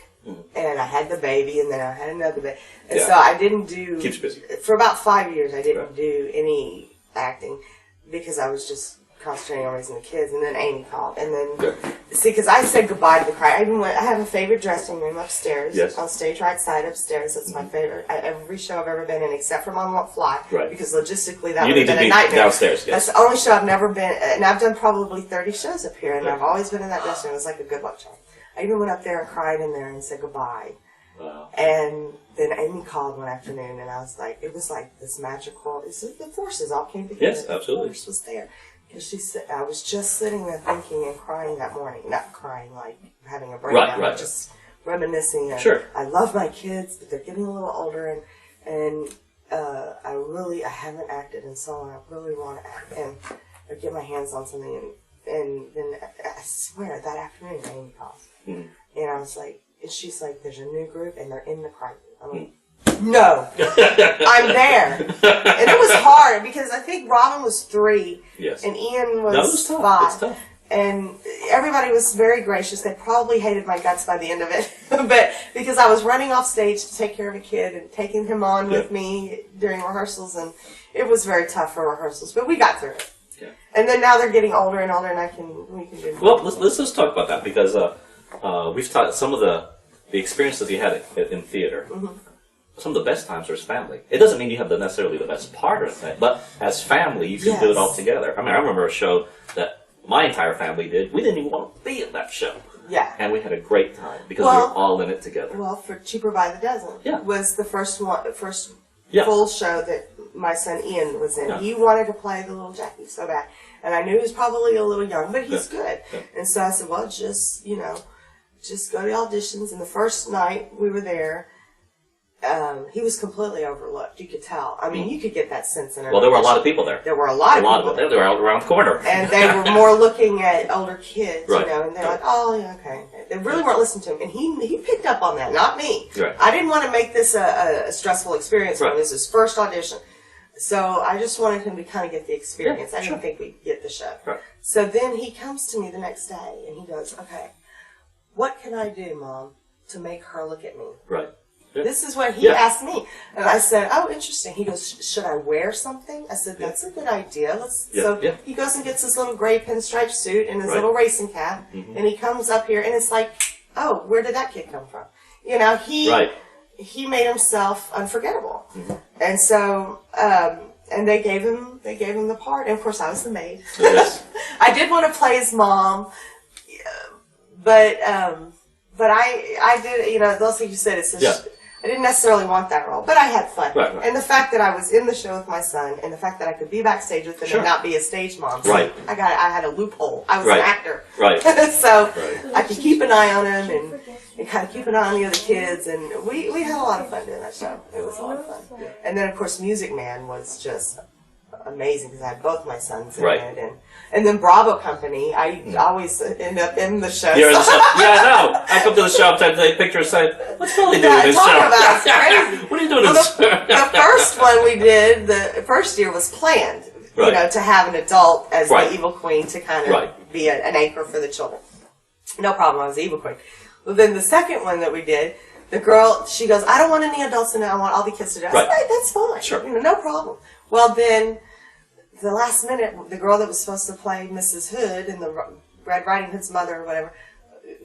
And I had the baby, and then I had another baby. And so I didn't do... Keeps busy. For about 5 years, I didn't do any acting because I was just concentrating on raising the kids. And then Amy called. And then... See, because I said goodbye to the Crighton. I have a favorite dressing room upstairs. Yes. On stage right side upstairs. That's my favorite. Every show I've ever been in, except for Mom Won't Fly. Right. Because logistically, that would have been a nightmare. You need to be downstairs, yes. That's the only show I've never been... And I've done probably 30 shows up here, and I've always been in that dressing room. It was like a good luck charm. I even went up there and cried in there and said goodbye. Wow. And then Amy called one afternoon, and I was like, it was like this magical, the forces all came together. Yes, absolutely. The force was there. Because she said, I was just sitting there thinking and crying that morning. Not crying like having a breakdown, but just reminiscing. And I love my kids, but they're getting a little older, and I haven't acted in so long. I really want to act and get my hands on something. And then I swear that afternoon, Amy called. And I was like, and she's like, there's a new group and they're in the Crighton. I'm like, no, I'm there. And it was hard because I think Robin was 3 and Ian was 5. And everybody was very gracious. They probably hated my guts by the end of it. But but because I was running off stage to take care of a kid and taking him on with me during rehearsals, and it was very tough for rehearsals, but we got through it. Yeah. And then now they're getting older and older, and we can do more. Well, let's talk about that, because we've talked some of the experiences you had in theater. Mm-hmm. Some of the best times are as family. It doesn't mean you have necessarily the best part of it, but as family, you can do it all together. I mean, I remember a show that my entire family did. We didn't even want to be in that show. Yeah. And we had a great time because we were all in it together. Well, for Cheaper by the Dozen was the first full show that my son Ian was in. Yeah. He wanted to play the little Jackie so bad. And I knew he was probably a little young, but he's good. Yeah. And so I said, well, just go to the auditions. And the first night we were there, he was completely overlooked. You could tell. I mean, you could get that sense in it. Well, there were a lot of people there. There were a lot of people there. They were around the corner. And they were more looking at older kids, and they're like, oh, yeah, okay. They really weren't listening to him. And he picked up on that, not me. Right. I didn't want to make this a stressful experience for him. This is his first audition. So I just wanted him to kind of get the experience. Yeah, I didn't think we'd get the show. Right. So then he comes to me the next day, and he goes, okay, what can I do, Mom, to make her look at me? Right. Yeah. This is what he asked me. And I said, oh, interesting. He goes, should I wear something? I said, that's a good idea. So he goes and gets his little gray pinstripe suit and his little racing cap. Mm-hmm. And he comes up here, and it's like, oh, where did that kid come from? You know, he made himself unforgettable. Mm-hmm. And so, and they gave him the part. And, of course, I was the maid. Yes. I did want to play his mom, but I did, those things you said, it's just... I didn't necessarily want that role, but I had fun. Right. And the fact that I was in the show with my son, and the fact that I could be backstage with him and not be a stage mom. Right. I had a loophole. I was an actor. Right. So I could keep an eye on him and kind of keep an eye on the other kids, and we had a lot of fun doing that show. It was a lot of fun. Yeah. And then, of course, Music Man was just amazing because I had both my sons in it, and then Bravo Company. I always end up in the show. You're in the show. Yeah, I know. I come to the show sometimes, take pictures, and say, "What's Billy doing in this show? About it's crazy. What are you doing in this show?" The first one we did, the first year was planned. To have an adult as the evil queen to kind of be an anchor for the children. No problem. I was the evil queen. Well, then the second one that we did, the girl, she goes, "I don't want any adults in it. I want all the kids to do it." I said, "Hey, that's fine. Sure. No problem." Well, then. The last minute, the girl that was supposed to play Mrs. Hood and the Red Riding Hood's mother or whatever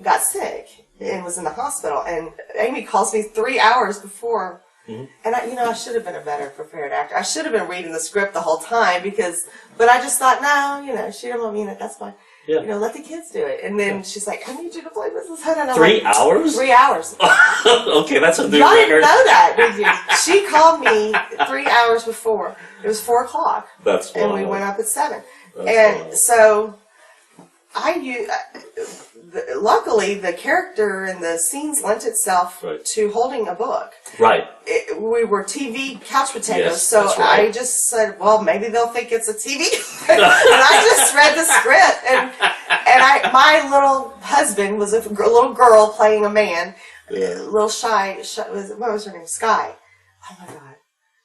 got sick and was in the hospital. And Amy calls me 3 hours before. Mm-hmm. And I should have been a better prepared actor. I should have been reading the script the whole time but I just thought, no, she don't want me in it. That's fine. Yeah. Let the kids do it. And then she's like, I need you to play Mrs. Hood. And I'm 3 hours? 3 hours. Okay, that's a new Y'all didn't know that, did you? She called me 3 hours before. It was 4 o'clock. That's wild. And we went up at 7. So luckily the character and the scenes lent itself to holding a book. Right. We were TV couch potatoes, so I just said, well, maybe they'll think it's a TV. And I just read the script, and my little husband was a little girl playing a man, a little shy. What was her name? Sky. Oh my God.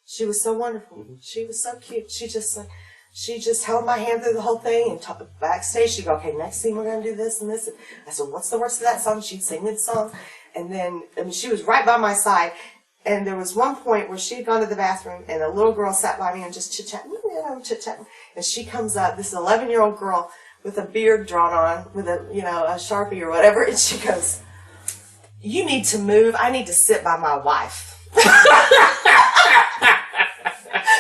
She was so wonderful. Mm-hmm. She was so cute. She just held my hand through the whole thing, and backstage she'd go, okay, next scene we're going to do this and this. And I said, what's the words to that song? She'd sing me the song. And then, she was right by my side. And there was one point where she had gone to the bathroom, and a little girl sat by me and just chit-chatting, chit-chatting. And she comes up, this 11-year-old girl with a beard drawn on, with a Sharpie or whatever, and she goes, you need to move. I need to sit by my wife.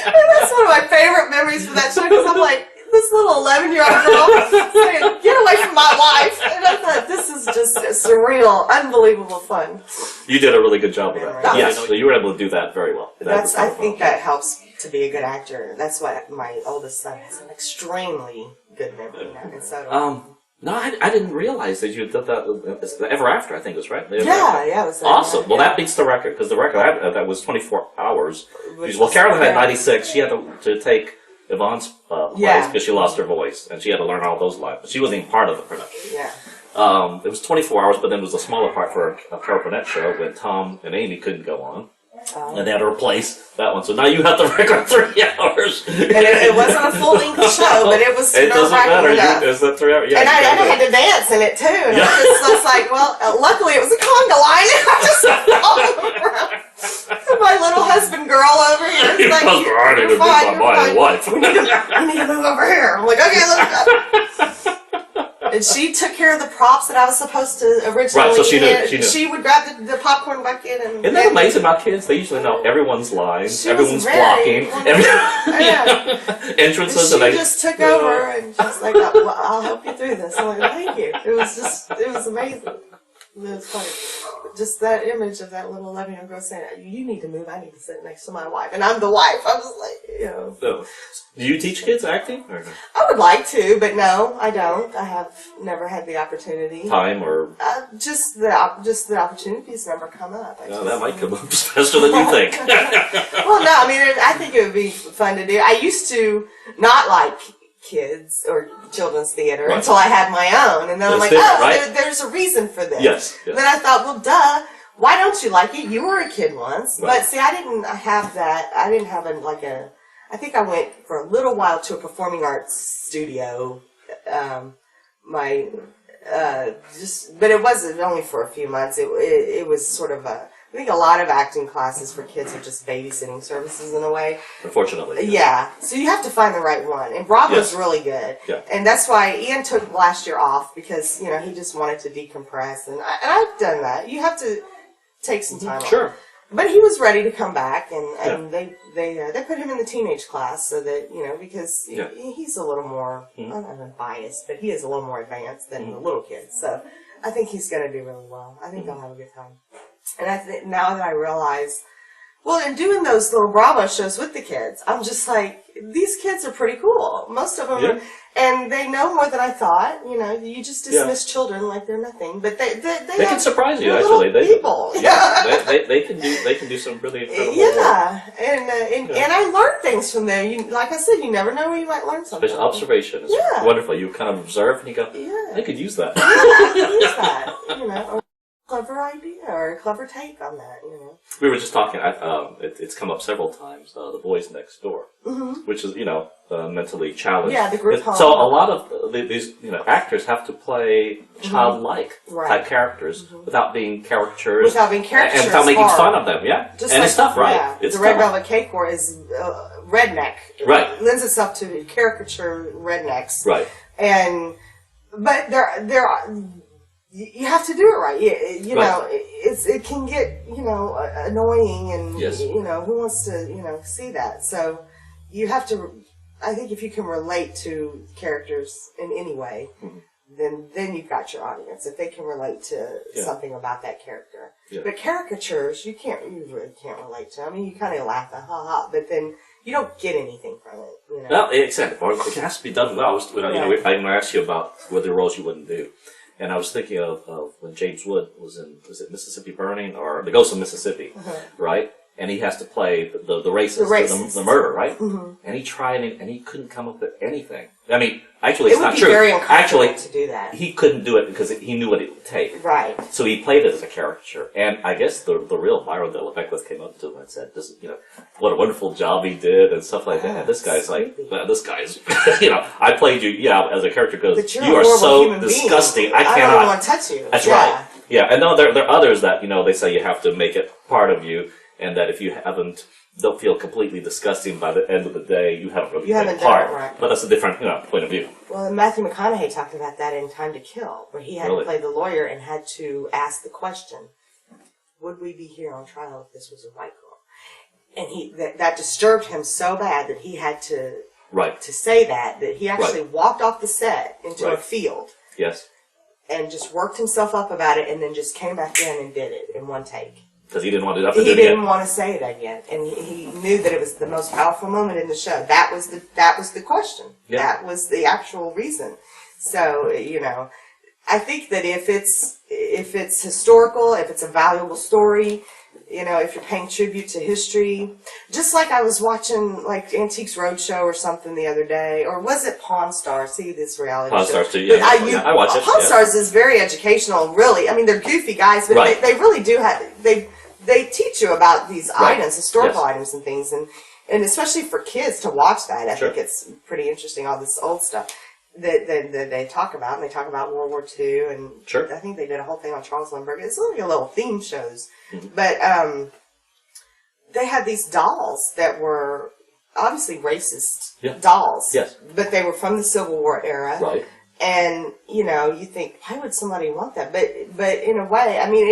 And that's one of my favorite memories for that show, because I'm like, this little 11-year-old girl saying, get away from my wife. And I thought, this is just surreal, unbelievable fun. You did a really good job of that. Yes, so you were able to do that very well. I think that helps to be a good actor. That's why my oldest son has an extremely good memory now. And so no, I didn't realize that you did that. Ever After, I think it was, right? It was awesome. Well, that beats the record, because the record that was 24 hours. Well, Carolyn had 96. She had to take Yvonne's place because she lost her voice, and she had to learn all those lines. But she wasn't even part of the production. Yeah. It was 24 hours, but then it was a smaller part for a Carol Burnett show when Tom and Amy couldn't go on. And they had to replace that one. So now you have the regular 3 hours. And it wasn't a full-length show, but it was It doesn't matter. It's the 3 hours. Yeah, and I had to dance in it, too. And I was like, well, luckily it was a conga line. And I just followed around. My little husband girl over here. It's like, you're fine, wife. We need to move over here. I'm like, okay, let's go. And she took care of the props that I was supposed to originally. Right, so she knew. She would grab the popcorn bucket and. Isn't that amazing about kids? They usually know everyone's lines, everyone's blocking, entrances. She just took over and just like, well, I'll help you through this. I'm like, thank you. It was amazing. It was funny. Just that image of that little 11-year-old girl saying, you need to move, I need to sit next to my wife. And I'm the wife. I was like, So, do you teach kids acting? Or no? I would like to, but no, I don't. I have never had the opportunity. Time or? Just the opportunities never come up. That might come up faster than you think. Well, no, I mean, I think it would be fun to do. I used to not like kids or children's theater until I had my own, and then I'm like, there's a reason for this. Yes. Then I thought, well, duh, why don't you like it? You were a kid once. Right. But see, I didn't have that. I didn't have I think I went for a little while to a performing arts studio. But it wasn't only for a few months. It was sort of I think a lot of acting classes for kids are just babysitting services in a way. Unfortunately. Yeah. So you have to find the right one. And Bravo's really good. Yeah. And that's why Ian took last year off because, he just wanted to decompress. And I've done that. You have to take some time off. But he was ready to come back, and they put him in the teenage class so that, because he's a little more, I'm not biased, but he is a little more advanced than the little kids. So I think he's going to do really well. I think they'll have a good time. And I think now that I realize, in doing those little Bravo shows with the kids, I'm just like, these kids are pretty cool. Most of them are, and they know more than I thought. You just dismiss children like they're nothing, but they can surprise you. Actually, people. They can do some really incredible work. And I learned things from them. Like I said, you never know where you might learn something. Special observation is wonderful. You kind of observe and you go, I could use that. I could use that. Clever idea or a clever take on that, We were just talking. It's come up several times. The Boys Next Door, which is mentally challenged. Yeah, the group home. So a lot of these actors have to play childlike type characters without being caricatures, and without making fun of them. Yeah, just and it's tough, right? Yeah, it's the Red Velvet Cake is redneck. Right, it lends itself to caricature rednecks. Right, but there are. You have to do it right. You know, it can get, annoying and, who wants to, see that? So you have to, I think if you can relate to characters in any way, then you've got your audience. If they can relate to something about that character. Yeah. But caricatures, you really can't relate to. I mean, you kind of laugh at ha, but then you don't get anything from it, Well, exactly. It has to be done well. I asked you about what the roles you wouldn't do. And I was thinking of when James Wood was in, Mississippi Burning or The Ghost of Mississippi, right? And he has to play the racist, the murder, right? And he tried and he couldn't come up with anything. I mean, actually, it's not true. Actually, to do that. He couldn't do it because he knew what it would take. Right. So he played it as a caricature. And I guess the real Byron De La Beckwith came up to him and said, what a wonderful job he did and stuff like that. And this guy's like, I played you, as a character because you are so disgusting. Being. I don't want to touch you. That's right. Yeah, and no, there are others that, they say you have to make it part of you, and that if you they'll feel completely disgusting by the end of the day. You haven't really played a part. Right. But that's a different, point of view. Well, Matthew McConaughey talked about that in Time to Kill, where he had to play the lawyer and had to ask the question, would we be here on trial if this was a white girl? And that disturbed him so bad that he had to say that he actually walked off the set into a field. Yes. And just worked himself up about it, and then just came back in and did it in one take. Because he didn't want to have to do it again. He didn't want to say it again, and he knew that it was the most powerful moment in the show. That was the question. Yeah. That was the actual reason. So I think that if it's historical, if it's a valuable story, if you're paying tribute to history, just like I was watching like Antiques Roadshow or something the other day, or was it Pawn Stars? See this reality Pawn show. Stars too, yeah. I watch it. Pawn Stars is very educational, really. I mean, they're goofy guys, but they really do have, they teach you about these Right. items, historical Yes. items and things, and especially for kids to watch that, I Sure. think it's pretty interesting. All this old stuff that they talk about, and they talk about World War II, and Sure. I think they did a whole thing on Charles Lindbergh. It's like a little theme shows, Mm-hmm. but they had these dolls that were obviously racist Yeah. dolls, Yes. but they were from the Civil War era, Right. and you think, why would somebody want that? But in a way, I mean,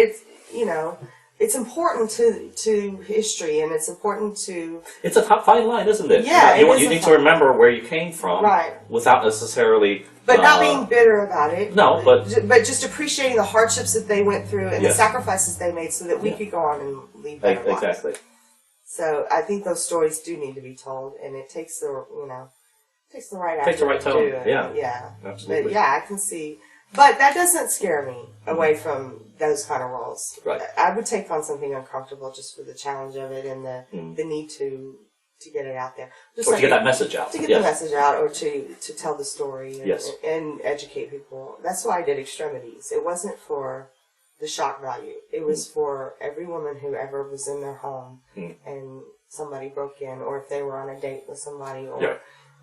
it's important to history, and it's important to It's a fine line, isn't it? Yeah, You, it is you a need to fine remember where you came from, Right. without necessarily. but not being bitter about it. No, but just appreciating the hardships that they went through and the Yes. sacrifices they made, so that we Yeah. could go on and lead better lives. exactly. So I think those stories do need to be told, and it takes the right actor Takes the right to tone, do it. yeah. Yeah. Absolutely. But yeah, I can see. But that doesn't scare me away from those kind of roles. Right. I would take on something uncomfortable just for the challenge of it and the need to get it out there. Just Or like to get that message out. to get Yes. the message out, or to tell the story and, Yes. and educate people. That's why I did Extremities. It wasn't for the shock value. It was for every woman who ever was in their home and somebody broke in, or if they were on a date with somebody, or Yeah.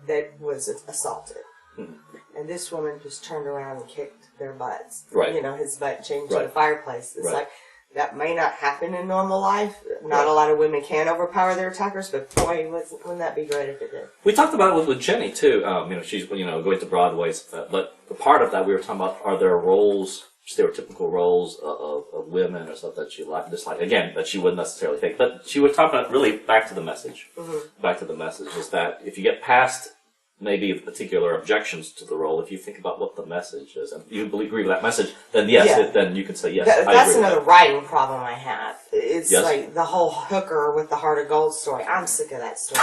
that was assaulted. And this woman just turned around and kicked their butts. Right. His butt changed to Right. the fireplace. It's Right. like, that may not happen in normal life. Not Right. a lot of women can overpower their attackers, but boy, wouldn't that be great if it did. We talked about it with Jenny too. She's going to Broadway, but the part of that we were talking about, are there roles, stereotypical roles of women or stuff that she liked, again, that she wouldn't necessarily take. But she was talking about really back to the message. Back to the message is that if you get past maybe particular objections to the role, if you think about what the message is and you agree with that message, then yes, Yeah. then you can say yes. That's I agree with another that. writing problem I have. It's Yes. like the whole hooker with the heart of gold story. I'm sick of that story.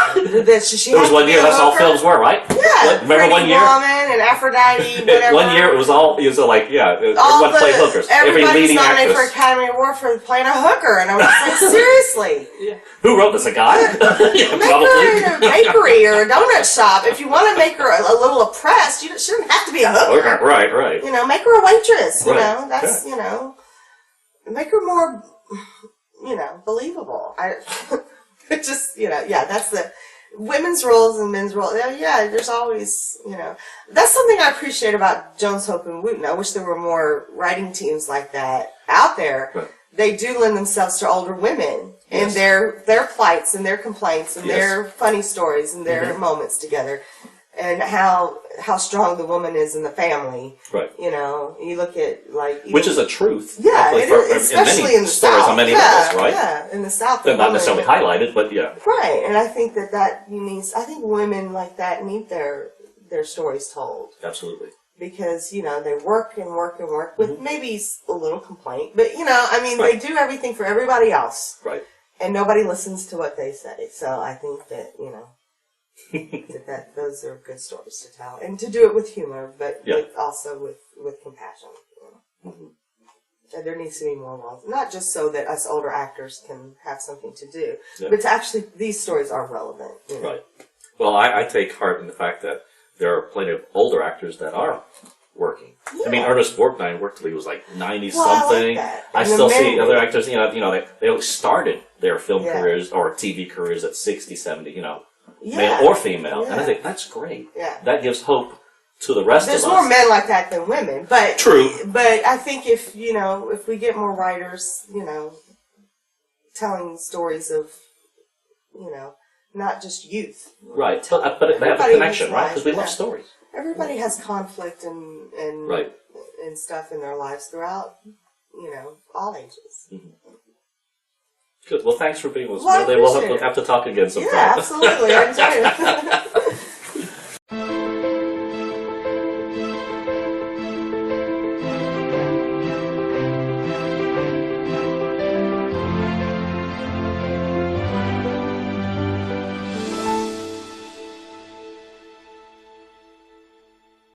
She There was have one to be year a that's all hooker? films were, right? Yeah, Remember Pretty one year? Woman and Aphrodite, whatever. One year it was all like All everyone played hookers. Every everybody's leading nominated actress. for Academy Award for playing a hooker, and I was like, seriously. Who wrote this? A guy? Yeah, Make her in a bakery or a donut shop. If you want to make her a little oppressed, you shouldn't have to be a hooker. Okay, right. Make her a waitress. Right. That's make her more, believable. That's the women's roles and men's roles. Yeah, there's always, that's something I appreciate about Jones, Hope, and Wooten. I wish there were more writing teams like that out there. Right. They do lend themselves to older women and Yes. their plights and their complaints and Yes. their funny stories and their moments together, and how strong the woman is in the family. Right. You look at Which is a truth. yeah, actually, it is, especially in many in the stories South. on many yeah, levels, right? Yeah, in the South. They're the not woman- necessarily highlighted, but yeah. Right, and I think that I think women like that need their stories told, Absolutely. because they work and work and work with maybe a little complaint, but Right. they do everything for everybody else, Right. and nobody listens to what they say. So I think that that those are good stories to tell, and to do it with humor, but Yeah. also with compassion. And there needs to be more roles, not just so that us older actors can have something to do, Yeah. but to actually, these stories are relevant. Right. Well, I take heart in the fact that there are plenty of older actors that are working. I mean, Yeah. Ernest Borgnine worked till he was like 90 Well, I like something. that. I And the still see men- other actors, they started their film Yeah. careers or TV careers at 60, 70, Yeah. male or female. And I Yeah. think that's great. Yeah. That gives hope to the rest There's of us. more men like that than women, but True. But I think if we get more writers, telling stories of, not just youth. Right. But they have a Everybody connection, has right? lives, Because we yeah. love stories. Everybody has conflict and Right. and stuff in their lives throughout, all ages. Good. Well, thanks for being with us. Well, I We'll appreciate it. have to talk again sometime. Yeah, absolutely. I enjoyed it.